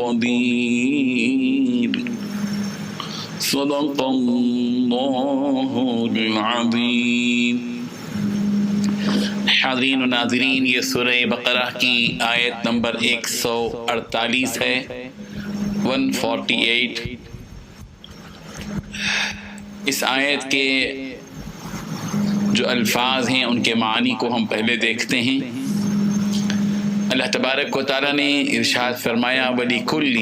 قَدِيرٌ صدق اللہ العظیم۔ حاضرین و ناظرین، یہ سورہ بقرہ کی آیت نمبر 148 ہے، 148۔ اس آیت کے جو الفاظ ہیں ان کے معنی کو ہم پہلے دیکھتے ہیں۔ اللہ تبارک و تعالیٰ نے ارشاد فرمایا وَلِكُلٍّ،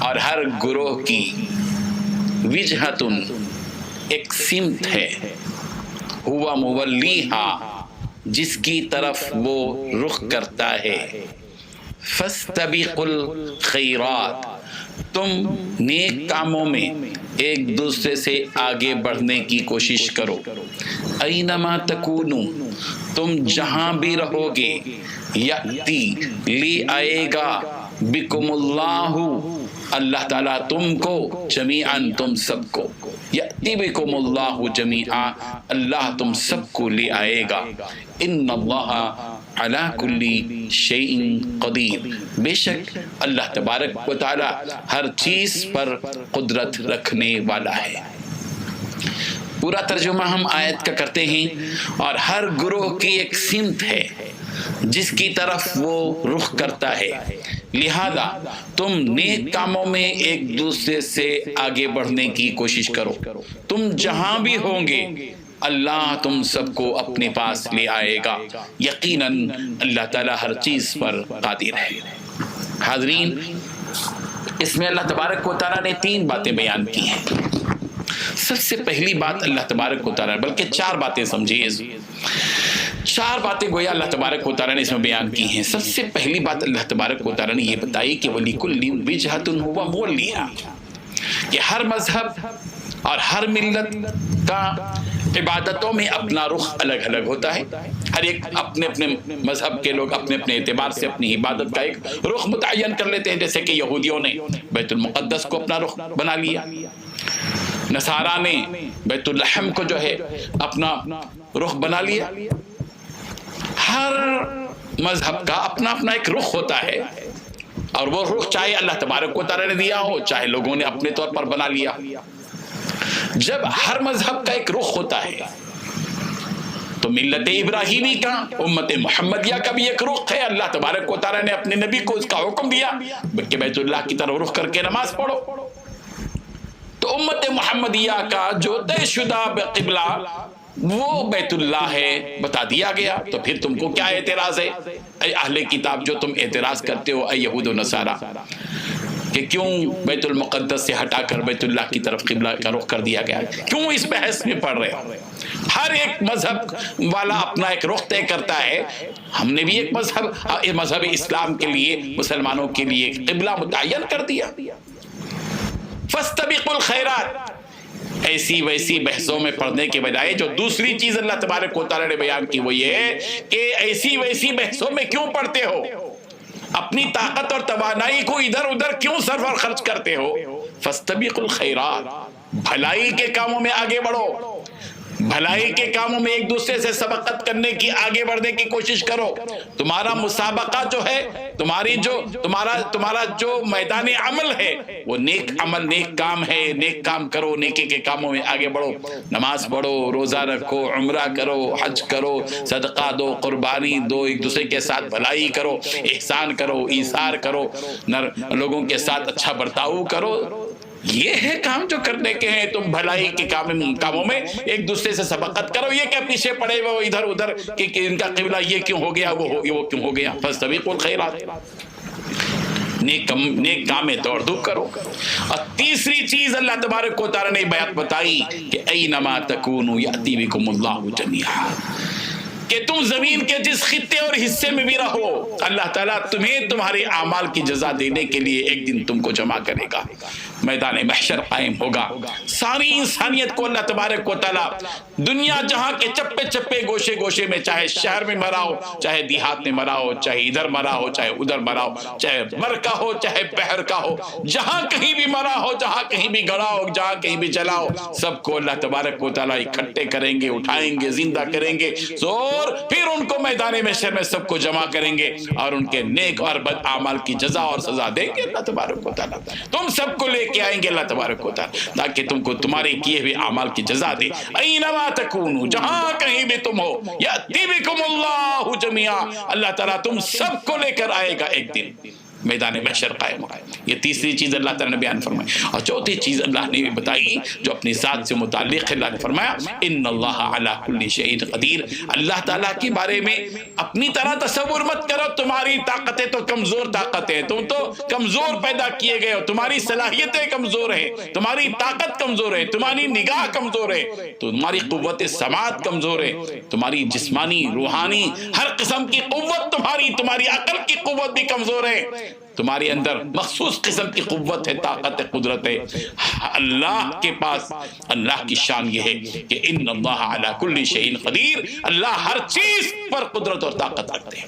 اور ہر گروہ کی، وجہتن ایک سمت ہے، ہوا مولیہا جس کی طرف وہ رخ کرتا ہے، فاستبقوا الخیرات، تم نیک کاموں میں ایک دوسرے سے آگے بڑھنے کی کوشش کرو. اینما تکونوا، تم جہاں بھی رہو گے، یأتی لے آئے گا، بکم اللہ، اللہ تعالیٰ تم کو، جمیعاً تم سب کو، یأتی بکم اللہ جمیعا، اللہ تم سب کو لے آئے گا. ان اللہ علی کل شیء قدیر، بے شک اللہ تبارک و تعالی ہر چیز پر قدرت رکھنے والا ہے. پورا ترجمہ ہم آیت کا کرتے ہیں، اور ہر گروہ کی ایک سمت ہے جس کی طرف وہ رخ کرتا ہے، لہذا تم نیک کاموں میں ایک دوسرے سے آگے بڑھنے کی کوشش کرو. تم جہاں بھی ہوں گے اللہ تم سب کو اپنے پاس لے آئے گا، یقیناً اللہ تعالیٰ ہر چیز پر قادر ہے. حاضرین، اس میں اللہ تبارک و تعالیٰ نے 3 باتیں بیان کی ہیں. سب سے پہلی بات اللہ تبارک و تعالیٰ، بلکہ 4 باتیں سمجھیے، 4 باتیں گویا اللہ تبارک و تعالیٰ نے اس میں بیان کی ہیں. سب سے پہلی بات اللہ تبارک و تعالیٰ نے یہ بتائی کہ وَلِكُلٍّ وِجْهَةٌ هُوَ مُوَلِّيهَا، کہ ہر مذہب اور ہر ملت کا عبادتوں میں اپنا رخ الگ الگ ہوتا ہے. ہر ایک اپنے اپنے مذہب کے لوگ اپنے اپنے اعتبار سے اپنی عبادت کا ایک رخ متعین کر لیتے ہیں. جیسے کہ یہودیوں نے بیت المقدس کو اپنا رخ بنا لیا، نصارہ نے بیت الحم کو جو ہے اپنا رخ بنا لیا. ہر مذہب کا اپنا اپنا ایک رخ ہوتا ہے، اور وہ رخ چاہے اللہ تبارک و تعالیٰ نے دیا ہو، چاہے لوگوں نے اپنے طور پر بنا لیا. جب ہر مذہب کا ایک رخ ہوتا ہے تو ملت ابراہیمی کا، امت محمدیہ کا بھی ایک رخ ہے. اللہ تبارک و تعالیٰ نے اپنے نبی کو اس کا حکم دیا کہ بیت اللہ کی طرف رخ کر کے نماز پڑھو. تو امت محمدیہ کا جو طے شدہ قبلہ وہ بیت اللہ ہے، بتا دیا گیا. تو پھر تم کو کیا اعتراض ہے اے اہل کتاب، جو تم اعتراض کرتے ہو اے یہود و نصارہ کہ کیوں بیت المقدس سے ہٹا کر بیت اللہ کی طرف قبلہ کا رخ کر دیا گیا؟ کیوں اس بحث میں پڑھ رہے ہو؟ ہر ایک مذہب والا اپنا ایک رخ طے کرتا ہے. ہم نے بھی ایک مذہب اسلام کے لیے، مسلمانوں کے لیے قبلہ متعین کر دیا. فاستبقوا الخیرات، ایسی ویسی بحثوں میں پڑھنے کے بجائے جو دوسری چیز اللہ تبارک و تعالیٰ نے بیان کی وہ یہ ہے کہ ایسی ویسی بحثوں میں کیوں پڑھتے ہو؟ اپنی طاقت اور توانائی کو ادھر ادھر کیوں صرف اور خرچ کرتے ہو؟ فاستبقوا الخیرات، بھلائی کے کاموں میں آگے بڑھو، بھلائی کے کاموں میں ایک دوسرے سے سبقت کرنے کی، آگے بڑھنے کی کوشش کرو. تمہارا مسابقہ جو ہے، تمہارا جو میدان عمل ہے وہ نیک عمل، نیک کام ہے. نیک کام کرو، نیکی کے کاموں میں آگے بڑھو. نماز پڑھو، روزہ رکھو، عمرہ کرو، حج کرو، صدقہ دو، قربانی دو، ایک دوسرے کے ساتھ بھلائی کرو، احسان کرو، ایثار کرو، لوگوں کے ساتھ اچھا برتاؤ کرو. یہ ہے کام جو کرنے کے ہیں. تم بھلائی کے کاموں میں ایک دوسرے سے سبقت کرو. یہ کہ پیچھے پڑے وہ ادھر ادھر کہ ان کا قبلہ یہ کیوں ہو گیا، وہ کیوں ہو گیا. فاستبقوا الخیرات، نیک کام میں دوڑ دھوپ کرو. اور تیسری چیز اللہ تبارک و تعالیٰ نے بیان بتائی کہ اینما تکونوا یأتی بکم اللہ جمیعا، کہ تم زمین کے جس خطے اور حصے میں بھی رہو اللہ تعالیٰ تمہیں تمہارے اعمال کی جزا دینے کے لیے ایک دن تم کو جمع کرے گا. میدان محشر قائم ہوگا. ساری انسانیت کو اللہ تبارک و تعالیٰ دنیا جہاں کے چپے چپے گوشے گوشے میں، چاہے شہر میں مرا ہو، چاہے دیہات میں مرا ہو، چاہے ادھر مرا ہو، چاہے ادھر مرا ہو، چاہے مر کا ہو چاہے بحر کا ہو، جہاں کہیں بھی مرا ہو، جہاں کہیں بھی گڑا ہو، جہاں کہیں بھی جلا ہو، سب کو اللہ تبارک و تعالیٰ اکٹھے کریں گے، اٹھائیں گے، زندہ کریں گے، اور پھر ان کو میدان محشر میں سب کو جمع کریں گے اور ان کے نیک اور بد اعمال کی جزا اور سزا دیں گے اللہ تبارک و تعالیٰ. تم سب کو لے کے آئیں گے اللہ تبارک و تعالیٰ تاکہ تم کو تمہارے کیے ہوئے اعمال کی جزا دے. اینما تکونوا، جہاں کہیں بھی تم ہو، یأتی بکم اللہ جمیعا، اللہ تعالیٰ تم سب کو لے کر آئے گا ایک دن. میدان محشر قائم ہوگا. یہ تیسری چیز اللہ تعالیٰ نے بیان فرمائی. اور چوتھی چیز اللہ نے بتائی جو اپنی ذات سے متعلق ہے. اللہ نے فرمایا ان اللہ علی کل شیء قدیر. اللہ تعالیٰ کے بارے میں اپنی طرح تصور مت کرو. تمہاری طاقتیں تو کمزور طاقتیں، تم تو کمزور پیدا کیے گئے ہو، تمہاری صلاحیتیں کمزور ہیں، تمہاری طاقت کمزور ہے، تمہاری نگاہ کمزور ہے، تمہاری قوت سماعت کمزور ہے، تمہاری جسمانی روحانی ہر قسم کی قوت تمہاری عقل کی قوت بھی کمزور ہے. تمہارے اندر مخصوص قسم کی قوت ہے، طاقت ہے، قدرت ہے. اللہ کے پاس اللہ کی شان یہ ہے کہ ان اللہ علی کل شیء قدیر. اللہ ہر چیز پر قدرت اور طاقت رکھتے ہیں.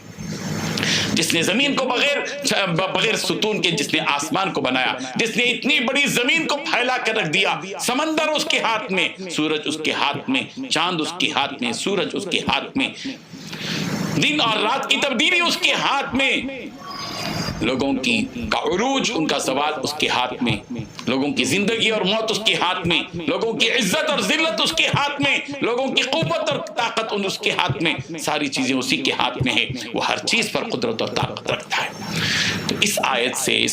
جس نے زمین کو بغیر ستون کے، جس نے آسمان کو بنایا، جس نے اتنی بڑی زمین کو پھیلا کر رکھ دیا، سمندر اس کے ہاتھ میں، سورج اس کے ہاتھ میں، چاند اس کے ہاتھ میں، سورج اس کے ہاتھ میں، دن اور رات کی تبدیلی اس کے ہاتھ میں، لوگوں کا عروج، ان کا زوال اس کے ہاتھ میں، لوگوں کی زندگی اور موت اس کے ہاتھ میں، لوگوں کی عزت اور ذلت اس کے ہاتھ میں، لوگوں کی قوت اور طاقت اس کے ہاتھ میں. ساری چیزیں اسی کے ہاتھ میں ہیں. وہ ہر چیز پر قدرت اور طاقت رکھتا ہے. تو اس آیت سے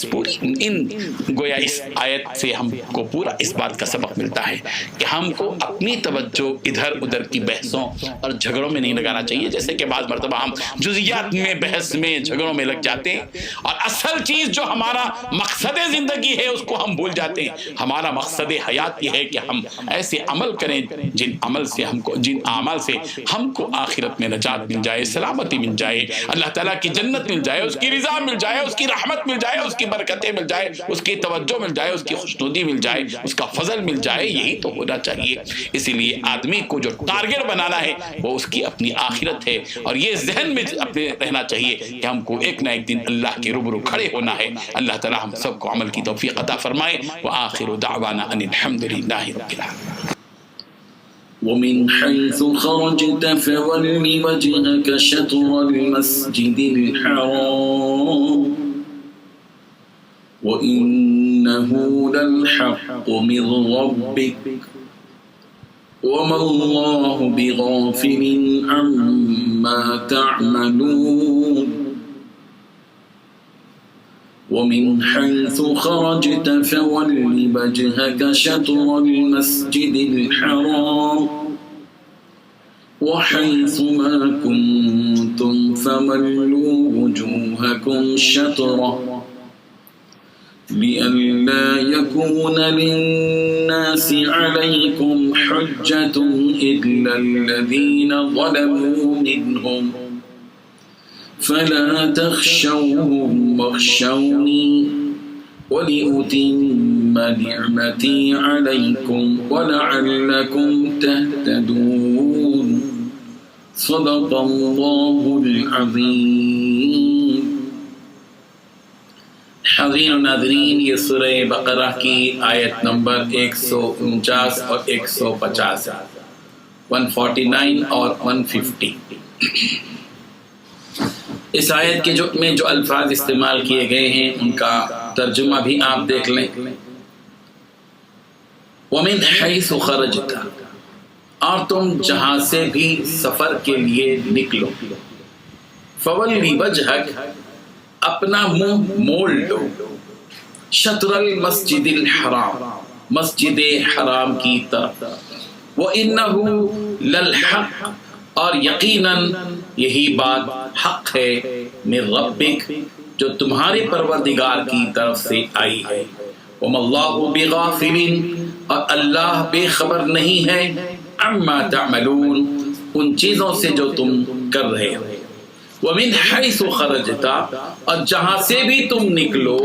گویا اس آیت سے ہم کو پورا اس بات کا سبق ملتا ہے کہ ہم کو اپنی توجہ ادھر ادھر کی بحثوں اور جھگڑوں میں نہیں لگانا چاہیے. جیسے کہ بعض مرتبہ ہم جزیات میں، بحث میں، جھگڑوں میں لگ جاتے ہیں اور اصل چیز جو ہمارا مقصد زندگی ہے اس کو ہم بھول جاتے ہیں. ہمارا مقصد حیات یہ ہے کہ ہم ایسے عمل کریں جن اعمال سے ہم کو آخرت میں نجات مل جائے، سلامتی مل جائے، اللہ تعالیٰ کی جنت مل جائے، اس کی رضا مل جائے، اس کی رحمت مل جائے، اس کی برکتیں مل جائے، اس کی توجہ مل جائے، اس کی خوشنودی مل جائے، اس کا فضل مل جائے. یہی تو ہونا چاہیے. اسی لیے آدمی کو جو ٹارگٹ بنانا ہے وہ اس کی اپنی آخرت ہے. اور یہ ذہن میں اپنے رہنا چاہیے کہ ہم کو ایک نہ ایک دن اللہ کے روبرو کھڑے ہونا ہے. اللہ تعالیٰ ہم سب کو عمل کی توفیق عطا فرمائے. وآخر دعوانا ان الحمد للہ رب العالمین. ومن حيث خرجت فول وجهك شطر المسجد الحرام وإنه للحق من ربك وما الله بغافل عما تعملون. ومن حيث خرجت فول وجهك شطر المسجد الحرام وحيث ما كنتم فولوا وجوهكم شطره لئلا يكون للناس عليكم حجة إلا الذين ظلموا منهم فلا تخشوهم واخشوني ولأتم نعمتي عليكم ولعلكم تهتدون. صدق الله العظيم. حاضرین و ناظرین، یہ سورہ بقرہ کی آیت نمبر 149 اور 150 149 اور 150. اس آیت کے جو الفاظ استعمال کیے گئے ہیں ان کا ترجمہ بھی آپ دیکھ لیں. وَمِنْ حَيْثُ خَرَجْتَ، اور تم جہاں سے بھی سفر کے لیے نکلو، فَوَلِّ وَجْهَكَ، اپنا منہ موڑ لو، شطر المسجد الحرام، مسجد حرام کی طرف، وَإِنَّهُ لَلْحَقُّ، اور یقیناً یہی بات حق ہے، من ربک، جو تمہارے پروردگار کی طرف سے آئی ہے، وما اللہ بغافل، اور اللہ بے خبر نہیں ہے، عما تعملون، ان چیزوں سے جو تم کر رہے ہو. ومن حیث خرجت، اور جہاں سے بھی تم نکلو،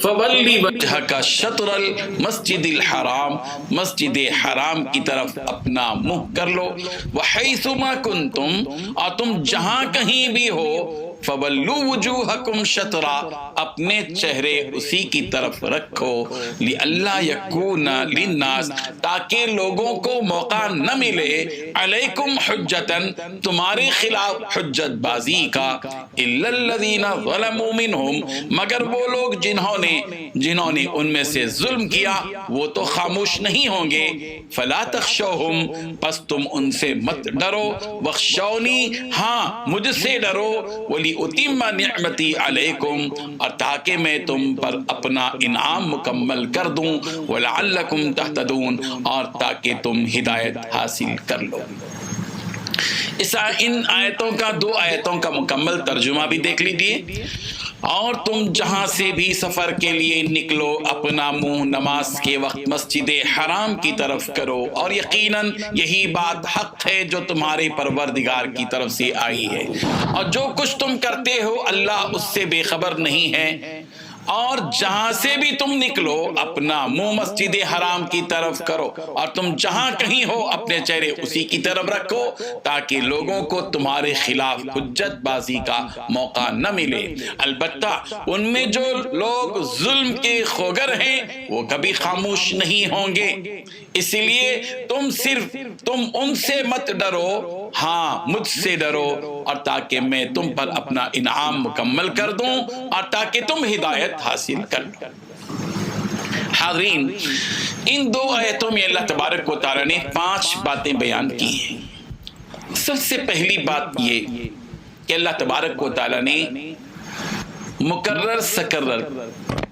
فولی وجہک شطر المسجد الحرام، مسجد حرام کی طرف اپنا منہ کر لو، وحیث ما کنتم، اور تم جہاں کہیں بھی ہو، فولوا وجوہکم شطرا، اپنے چہرے اسی کی طرف رکھو، لئلا یکون للناس، تاکہ لوگوں کو موقع نہ ملے، علیکم حجتاً، تمہارے خلاف حجت بازی کا، الا الذین ظلموا منہم، مگر وہ لوگ جنہوں نے ان میں سے ظلم کیا وہ تو خاموش نہیں ہوں گے. فلا تخشوہم، پس تم ان سے مت ڈرو، واخشونی، ہاں مجھ سے ڈرو، ولی وَلِأُتِمَّ نِعْمَتِي عَلَيْكُمْ، اور تاکہ میں تم پر اپنا انعام مکمل کر دوں، وَلَعَلَّكُمْ تَهْتَدُونَ، اور تاکہ تم ہدایت حاصل کر لو۔ ان آیتوں کا 2 آیتوں کا مکمل ترجمہ بھی دیکھ لیجیے۔ اور تم جہاں سے بھی سفر کے لیے نکلو اپنا منہ نماز کے وقت مسجد حرام کی طرف کرو، اور یقیناً یہی بات حق ہے جو تمہارے پروردگار کی طرف سے آئی ہے، اور جو کچھ تم کرتے ہو اللہ اس سے بے خبر نہیں ہے۔ اور جہاں سے بھی تم نکلو اپنا منہ مسجد حرام کی طرف کرو، اور تم جہاں کہیں ہو اپنے چہرے اسی کی طرف رکھو، تاکہ لوگوں کو تمہارے خلاف حجت بازی کا موقع نہ ملے۔ البتہ ان میں جو لوگ ظلم کے خوگر ہیں وہ کبھی خاموش نہیں ہوں گے، اس لیے تم ان سے مت ڈرو، ہاں مجھ سے ڈرو، اور تاکہ میں تم پر اپنا انعام مکمل کر دوں، اور تاکہ تم ہدایت حاصل کر لو۔ حاضرین، ان 2 آیتوں میں اللہ تبارک و تعالی نے 5 باتیں بیان کی ہیں۔ سب سے پہلی بات یہ کہ اللہ تبارک و تعالی نے مکرر سکرر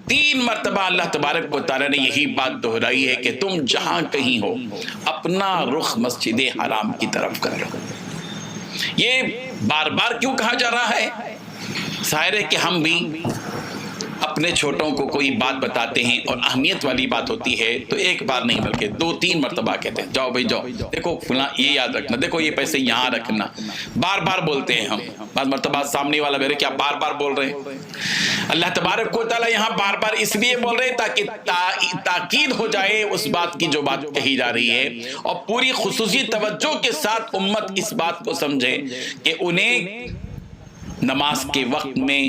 3 مرتبہ اللہ تبارک و تعالی نے یہی بات دہرائی ہے کہ تم جہاں کہیں ہو اپنا رخ مسجد حرام کی طرف کر لو۔ یہ بار بار کیوں کہا جا رہا ہے؟ ظاہر ہے کہ ہم بھی اپنے چھوٹوں کو کوئی بات بتاتے ہیں اور اہمیت والی بات ہوتی ہے تو ایک بار نہیں بلکہ 2-3 مرتبہ کہتے ہیں، جاؤ بھائی جاؤ، دیکھو فلاں یہ یاد رکھنا، دیکھو یہ پیسے یہاں رکھنا، بار بار بولتے ہیں ہم۔ بعض مرتبہ سامنے والا میرے کیا بار بار بول رہے ہیں؟ اللہ تبارک و تعالیٰ یہاں بار بار اس لیے بول رہے ہیں تاکہ تاکید ہو جائے اس بات کی جو بات کہی جا رہی ہے، اور پوری خصوصی توجہ کے ساتھ امت اس بات کو سمجھے کہ انہیں نماز کے وقت میں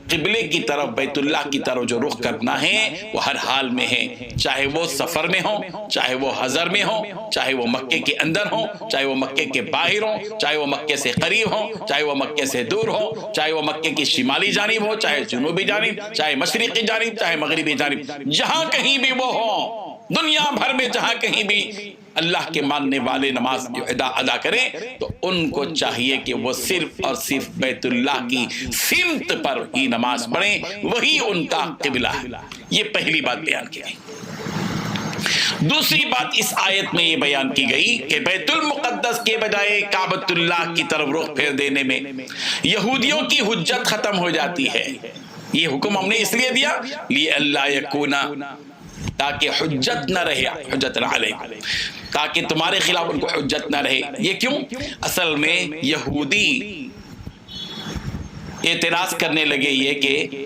قبلے کی طرف بیت اللہ کی طرف جو رخ کرنا ہے وہ ہر حال میں ہے، چاہے وہ سفر میں ہو، چاہے وہ حضر میں ہو، چاہے وہ مکے کے اندر ہو، چاہے وہ مکے کے باہر ہو، چاہے وہ مکے سے قریب ہو، چاہے وہ مکے سے دور ہو، چاہے وہ مکے کی شمالی جانب ہو، چاہے جنوبی جانب، چاہے مشرقی جانب، چاہے مغربی جانب، جہاں کہیں بھی وہ ہو، دنیا بھر میں جہاں کہیں بھی اللہ کے ماننے والے نماز ادا کریں تو ان کو چاہیے کہ وہ صرف اور صرف بیت اللہ کی سمت پر ہی نماز پڑھیں، وہی ان کا قبلہ ہے۔ یہ پہلی بات بیان کی گئی۔ دوسری بات اس آیت میں یہ بیان کی گئی کہ بیت المقدس کے بجائے کعبۃ اللہ کی طرف رخ پھیر دینے میں یہودیوں کی حجت ختم ہو جاتی ہے۔ یہ حکم ہم نے اس لیے دیا لِأَلَّا يَكُونَ، تاکہ حجت نہ رہے، حجت علیکم، تاکہ تمہارے خلاف ان کو حجت نہ رہے۔ یہ کیوں؟ اصل میں یہودی اعتراض کرنے لگے یہ کہ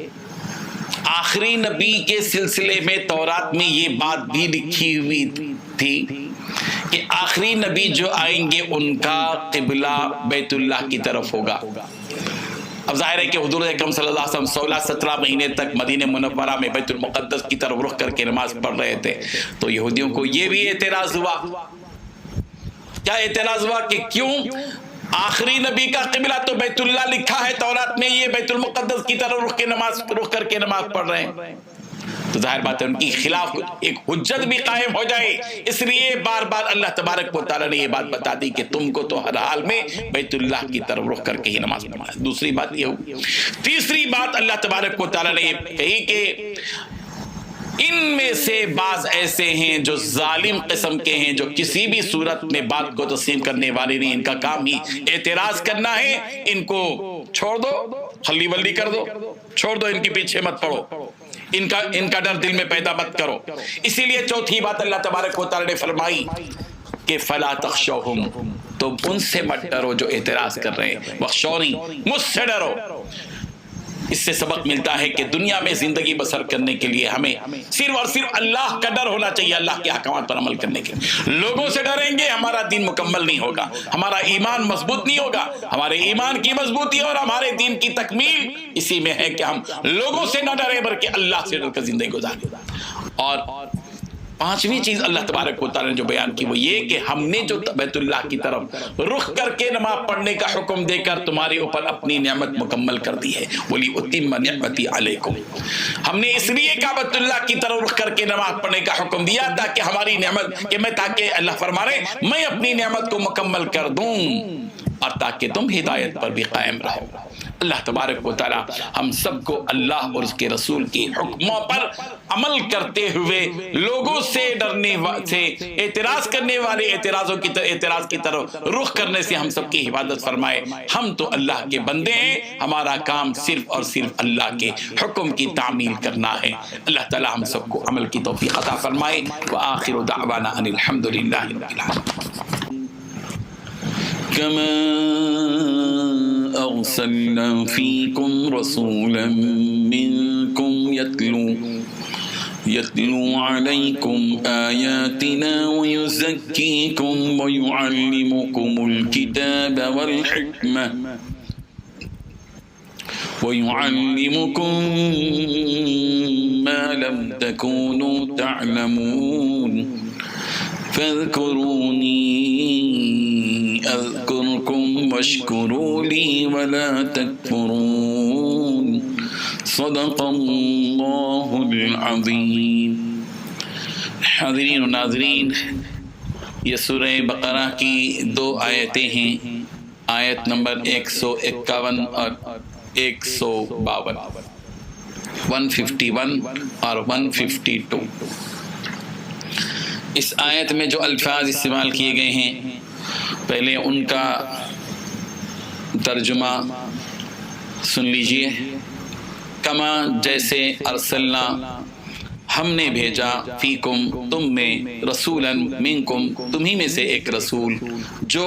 آخری نبی کے سلسلے میں تورات میں یہ بات بھی لکھی ہوئی تھی کہ آخری نبی جو آئیں گے ان کا قبلہ بیت اللہ کی طرف ہوگا۔ اب ظاہر ہے کہ حضور اکرم صلی اللہ علیہ وسلم 16-17 مہینے تک مدینہ منورہ میں بیت المقدس کی طرف رخ کر کے نماز پڑھ رہے تھے، تو یہودیوں کو یہ بھی اعتراض ہوا۔ کیا اعتراض ہوا کہ کیوں آخری نبی کا قبلہ تو بیت اللہ لکھا ہے تورات میں، یہ بیت المقدس کی طرف رخ کر کے نماز پڑھ رہے ہیں؟ تو ظاہر بات ہے ان کی خلاف ایک حجت بھی قائم ہو جائے، اس لیے بار بار اللہ تبارک و تعالیٰ نے یہ بات بتا دی کہ تم کو تو ہر حال میں بیت اللہ کی طرف رخ کر کے ہی نماز پڑھنا ہے۔ دوسری بات یہ ہوئی۔ تیسری بات اللہ تبارک و تعالیٰ نے یہ کہی کہ ان میں سے بعض ایسے ہیں جو ظالم قسم کے ہیں، جو کسی بھی صورت میں بات کو تسلیم کرنے والے نہیں، ان کا کام ہی اعتراض کرنا ہے، ان کو چھوڑ دو، خلی بلدی کر دو، چھوڑ دو، ان کے پیچھے مت پڑو، ان کا ڈر دل میں پیدا مت کرو۔ اسی لیے چوتھی بات اللہ تبارک و تعالی نے فرمائی کہ فلا تخشوہم، تو ان سے مت ڈرو جو اعتراض کر رہے ہیں، وخشونی، مجھ سے ڈرو۔ اس سے سبق ملتا ہے کہ دنیا میں زندگی بسر کرنے کے لیے ہمیں صرف اور صرف اللہ کا ڈر ہونا چاہیے، اللہ کے احکامات پر عمل کرنے کے لیے۔ لوگوں سے ڈریں گے ہمارا دین مکمل نہیں ہوگا، ہمارا ایمان مضبوط نہیں ہوگا۔ ہمارے ایمان کی مضبوطی اور ہمارے دین کی تکمیل اسی میں ہے کہ ہم لوگوں سے نہ ڈریں بلکہ اللہ سے ڈر کر زندگی گزاریں۔ اور پانچویں چیز اللہ تبارک و تعالی نے جو بیان کی وہ یہ کہ ہم نے جو بیت اللہ کی طرف رخ کر کے نماز پڑھنے کا حکم دے کر تمہارے اوپر اپنی نعمت مکمل کر دی ہے، وَلِأُتِمَّ نِعْمَتِي عَلَيْكُمْ۔ ہم نے اس لیے بیت اللہ کی طرف رخ کر کے نماز پڑھنے کا حکم دیا تاکہ ہماری نعمت تاکہ اللہ فرما رہے میں اپنی نعمت کو مکمل کر دوں اور تاکہ تم ہدایت پر بھی قائم رہو۔ اللہ تبارک و تعالی ہم سب کو اللہ اور اس کے رسول کے حکموں پر عمل کرتے ہوئے لوگوں سے ڈرنے سے اعتراض کرنے والے اعتراض کی طرف رخ کرنے سے ہم سب کی حفاظت فرمائے۔ ہم تو اللہ کے بندے ہیں، ہمارا کام صرف اور صرف اللہ کے حکم کی تعمیل کرنا ہے۔ اللہ تعالی ہم سب کو عمل کی توفیق عطا فرمائے۔ وآخر دعوانا ان الحمد للہ رب العالمین۔ كما أرسلنا فيكم رسولا منكم يتلو عليكم آياتنا ويزكيكم ويعلمكم الكتاب ما لم تكونوا تعلمون فاذكروني أذكركم واشكروا لي ولا تكفرون صدق اللہ العظیم۔ حاضرین و ناظرین، یہ سورہ بقرہ کی 2 آیتیں ہیں، آیت نمبر 151 اور 152، 151 اور 152۔ اس آیت میں جو الفاظ استعمال کیے گئے ہیں، پہلے ان کا ترجمہ سن لیجئے۔ کما جیسے ارسلنا ہم نے بھیجا، فیکم تم میں، رسولا منکم تمہیں میں سے ایک رسول، جو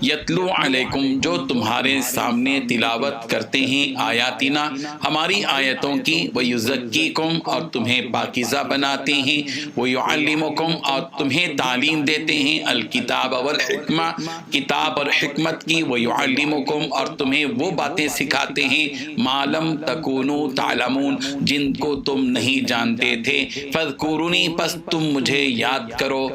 یتلو علیکم جو تمہارے سامنے تلاوت کرتے ہیں، آیاتنا ہماری آیتوں کی، ویزکیکم اور تمہیں پاکیزہ بناتے ہیں، ویعلمکم اور تمہیں تعلیم دیتے ہیں، الکتاب والحکمہ کتاب اور حکمت کی، ویعلمکم اور تمہیں وہ باتیں سکھاتے ہیں، ما لم تکونوا تعلمون جن کو تم نہیں جانتے تھے، فاذکرونی پس تم مجھے یاد کرو،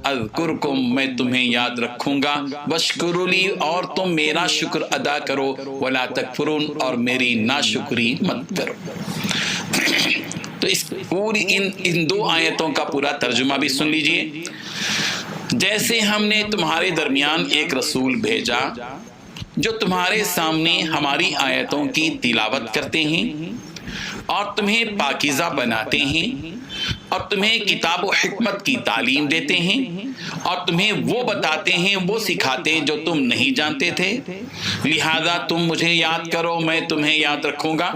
اذکرکم میں تمہیں یاد رکھوں گا، واشکروا لی اور تم میرا شکر ادا کرو، ولا تکفرون اور میری ناشکری مت کرو۔ تو اس پوری ان 2 آیتوں کا پورا ترجمہ بھی سن لیجئے۔ جیسے ہم نے تمہارے درمیان ایک رسول بھیجا جو تمہارے سامنے ہماری آیتوں کی تلاوت کرتے ہیں اور تمہیں پاکیزہ بناتے ہیں اور تمہیں کتاب و حکمت کی تعلیم دیتے ہیں اور تمہیں وہ بتاتے ہیں، وہ سکھاتے ہیں جو تم نہیں جانتے تھے، لہذا تم مجھے یاد کرو، میں تمہیں یاد رکھوں گا،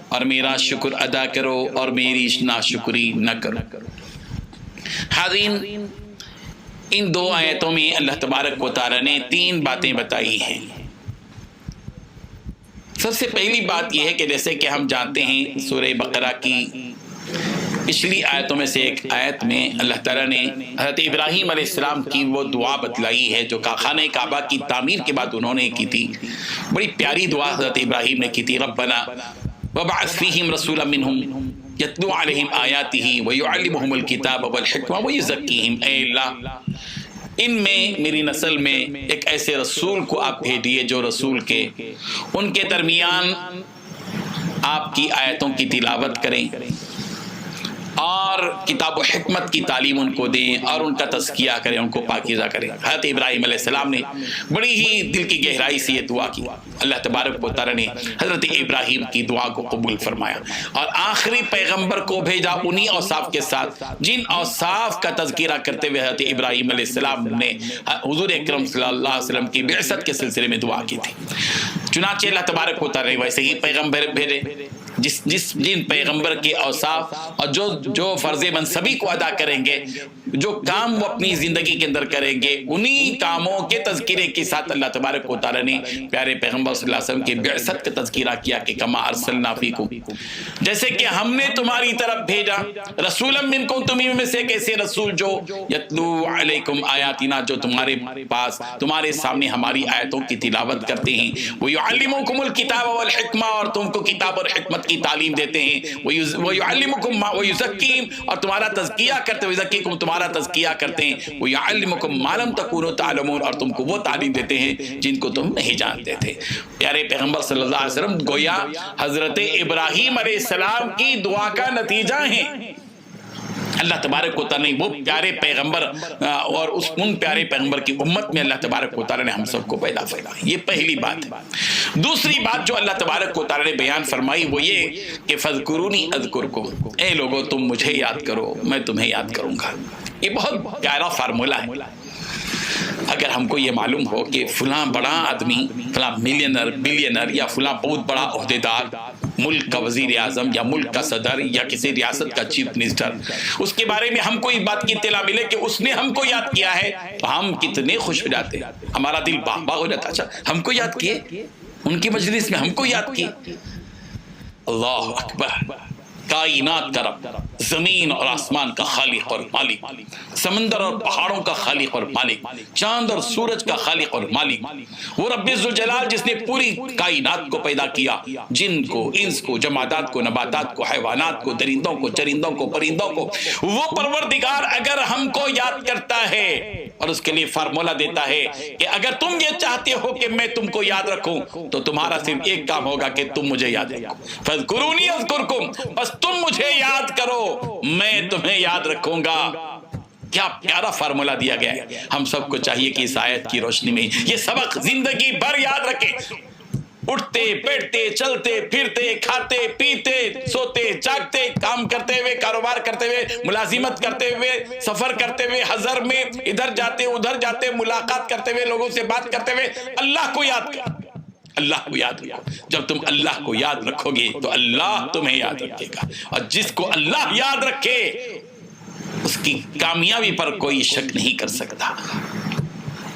اور میرا شکر ادا کرو اور میری ناشکری نہ کرو۔ حاضرین، ان 2 آیتوں میں اللہ تبارک و تعالی نے 3 باتیں بتائی ہیں۔ سب سے پہلی بات یہ ہے کہ جیسے کہ ہم جانتے ہیں سورہ بقرہ کی پچھلی آیتوں میں سے ایک آیت میں اللہ تعالیٰ نے حضرت ابراہیم علیہ السلام کی وہ دعا بتلائی ہے جو خانہ کعبہ کی تعمیر کے بعد انہوں نے کی تھی۔ بڑی پیاری دعا حضرت ابراہیم نے کی تھی، ربنا وابعث فیہم رسولا منہم یتلو علیہم آیاتہ ویعلمہم الکتاب والحکمہ ویزکیہم۔ اے اللہ، ان میں میری نسل میں ایک ایسے رسول کو آپ بھیجیے جو رسول کے ان کے درمیان آپ کی آیتوں کی تلاوت کریں اور کتاب و حکمت کی تعلیم ان کو دیں اور ان کا تزکیہ کریں، ان کو پاکیزہ کریں۔ حضرت ابراہیم علیہ السلام نے بڑی ہی دل کی گہرائی سے یہ دعا کی، اللہ تبارک و تعالی نے حضرت ابراہیم کی دعا کو قبول فرمایا اور آخری پیغمبر کو بھیجا انہی اوصاف کے ساتھ جن اوصاف کا تذکرہ کرتے ہوئے حضرت ابراہیم علیہ السلام نے حضور اکرم صلی اللہ علیہ وسلم کی بعثت کے سلسلے میں دعا کی تھی۔ چنانچہ اللہ تبارک و تعالی نے ویسے ہی پیغمبر بھیجے جن پیغمبر کے اوصاف اور جو فرض منصبی کو ادا کریں گے، جو کام وہ اپنی زندگی کے اندر کریں گے، انہی کاموں کے تذکرے کے ساتھ اللہ تبارک و تعالی نے پیارے پیغمبر صلی اللہ علیہ وسلم کی بعثت کا تذکرہ کیا کہ کما ارسلنا فیکم، جیسے کہ ہم نے تمہاری طرف بھیجا رسولا منکم، تمہیں میں سے ایک ایسے رسول جو یتلو علیکم آیاتنا جو تمہارے پاس تمہارے سامنے ہماری آیتوں کی تلاوت کرتے ہیں، ویعلمکم الکتاب والحکمہ اور تم کو کتاب اور حکمت کی تعلیم دیتے ہیں، ویعلمکم ویزکیم اور تمہارا تزکیہ کرتے ہیں، ویزکیکم تمہارا تزکیہ کرتے ہیں، ویعلمکم ما لم تکونوا تعلمون اور تم کو وہ تعلیم دیتے ہیں جن کو تم نہیں جانتے تھے۔ پیارے پیغمبر صلی اللہ علیہ وسلم گویا حضرت ابراہیم علیہ السلام کی دعا کا نتیجہ ہیں۔ اللہ تبارک و تعالی وہ پیارے پیغمبر اور ان پیارے پیغمبر کی امت میں اللہ تبارک و تعالیٰ نے ہم سب کو پیدا فرمایا. یہ پہلی بات ہے. دوسری بات جو اللہ تبارک و تعالیٰ نے بیان فرمائی وہ یہ کہ فذکرونی اذکرکم، اے لوگو تم مجھے یاد کرو میں تمہیں یاد کروں گا. یہ بہت پیارا فارمولہ ہے. اگر ہم کو یہ معلوم ہو کہ فلاں بڑا آدمی، فلاں ملینر بلینر یا فلاں بہت بڑا عہدیدار، ملک کا وزیر اعظم یا ملک کا صدر یا کسی ریاست کا چیف منسٹر، اس کے بارے میں ہم کو اس بات کی اطلاع ملے کہ اس نے ہم کو یاد کیا ہے تو ہم کتنے خوش ہو جاتے ہیں، ہمارا دل باغ باغ ہو جاتا ہے. اچھا ہم کو یاد کیے، ان کی مجلس میں ہم کو یاد کیے. اللہ اکبر. کائنات کا رب، زمین اور آسمان کا خالق اور مالک، سمندر اور پہاڑوں کا خالق اور مالک، چاند اور سورج کا خالق اور مالک، وہ رب ذوالجلال جس نے پوری کائنات کو پیدا کیا، جن کو، انس کو، جمادات کو، نباتات کو، حیوانات کو، درندوں کو، چرندوں کو، پرندوں کو. وہ پروردگار اگر ہم کو یاد کرتا ہے اور اس کے لیے فارمولہ دیتا ہے کہ اگر تم یہ چاہتے ہو کہ میں تم کو یاد رکھوں تو تمہارا صرف ایک کام ہوگا کہ تم مجھے یاد رکھو. فَاذْكُرُونِي أَذْكُرْكُمْ، بس تم مجھے یاد کرو میں تمہیں یاد رکھوں گا. کیا پیارا فارمولہ دیا گیا ہے. ہم سب کو چاہیے کہ اس آیت کی روشنی میں یہ سبق زندگی بھر یاد رکھیں. اٹھتے بیٹھتے چلتے پھرتے کھاتے پیتے سوتے جاگتے کام کرتے ہوئے کاروبار کرتے ہوئے ملازمت کرتے ہوئے سفر کرتے ہوئے حضر میں ادھر جاتے ادھر جاتے ملاقات کرتے ہوئے لوگوں سے بات کرتے ہوئے اللہ کو یاد کر. اللہ کو یاد رکھو. جب تم اللہ کو یاد رکھو گے تو اللہ تمہیں یاد رکھے گا، اور جس کو اللہ یاد رکھے اس کی کامیابی پر کوئی شک نہیں کر سکتا.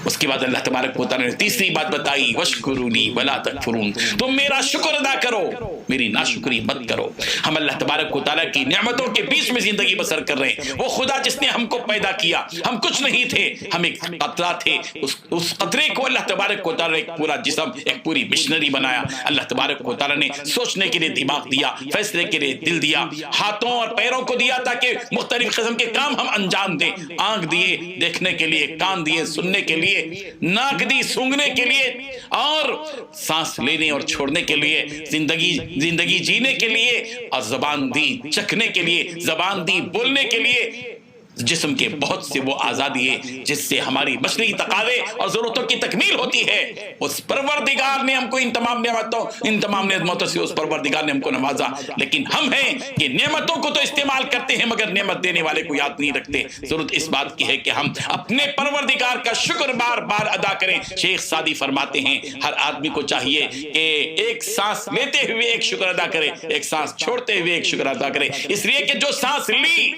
اس کے بعد اللہ تبارک و تعالیٰ نے تیسری بات بتائی، وَاشْكُرُونِي وَلَا تَكْفُرُونَ، تم میرا شکر ادا کرو میری ناشکری مت کرو. ہم اللہ تبارک و تعالیٰ کی نعمتوں کے بیچ میں زندگی بسر کر رہے ہیں. وہ خدا جس نے ہم کو پیدا کیا، ہم کچھ نہیں تھے، ہم ایک قطرہ تھے، اس قطرے کو اللہ تبارک و تعالیٰ نے ایک پورا جسم، ایک پوری مشنری بنایا. اللہ تبارک و تعالیٰ نے سوچنے کے لیے دماغ دیا، فیصلے کے لیے دل دیا، ہاتھوں اور پیروں کو دیا تاکہ مختلف قسم کے کام ہم انجام دیں. آنکھ دیے دیکھنے کے لیے، کان دیے سننے کے لیے، ناک دی سونگھنے کے لیے، اور سانس لینے اور چھوڑنے کے لیے، زندگی جینے کے لیے، اور زبان دی چکھنے کے لیے، زبان دی بولنے کے لیے. جسم کے بہت سے وہ آزادی ہے جس سے ہماری بشری تقاضے اور ضرورتوں کی تکمیل ہوتی ہے. اس پروردگار نے ہم کو ان تمام نعمتوں سے اس پروردگار نے ہم کو نوازا. لیکن ہم ہیں کہ نعمتوں کو تو استعمال کرتے ہیں مگر نعمت دینے والے کو یاد نہیں رکھتے. ضرورت اس بات کی ہے کہ ہم اپنے پروردگار کا شکر بار بار ادا کریں. شیخ سعدی فرماتے ہیں ہر آدمی کو چاہیے کہ ایک سانس لیتے ہوئے ایک شکر ادا کرے، ایک سانس چھوڑتے ہوئے ایک شکر ادا کرے. اس لیے کہ جو سانس لی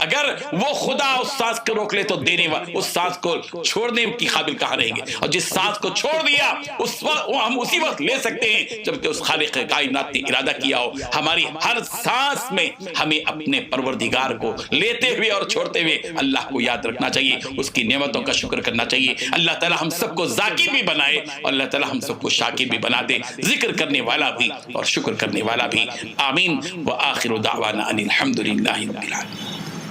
اگر وہ خدا اس سانس کو روک لے تو دینے اس سانس کو چھوڑنے کی قابل کہاں رہیں گے. اور جس سانس کو چھوڑ دیا اس وقت ہم اسی وقت لے سکتے ہیں جبکہ اس خالق کائنات نے ارادہ کیا ہو. ہماری ہر سانس میں ہمیں اپنے پروردگار کو لیتے ہوئے اور چھوڑتے ہوئے اللہ کو یاد رکھنا چاہیے، اس کی نعمتوں کا شکر کرنا چاہیے. اللہ تعالی ہم سب کو ذاکر بھی بنائے اور اللہ تعالی ہم سب کو شاکر بھی بنا دے، ذکر کرنے والا بھی اور شکر کرنے والا بھی. آمین. وآخر دعوانا ان الحمد للہ رب العالمین.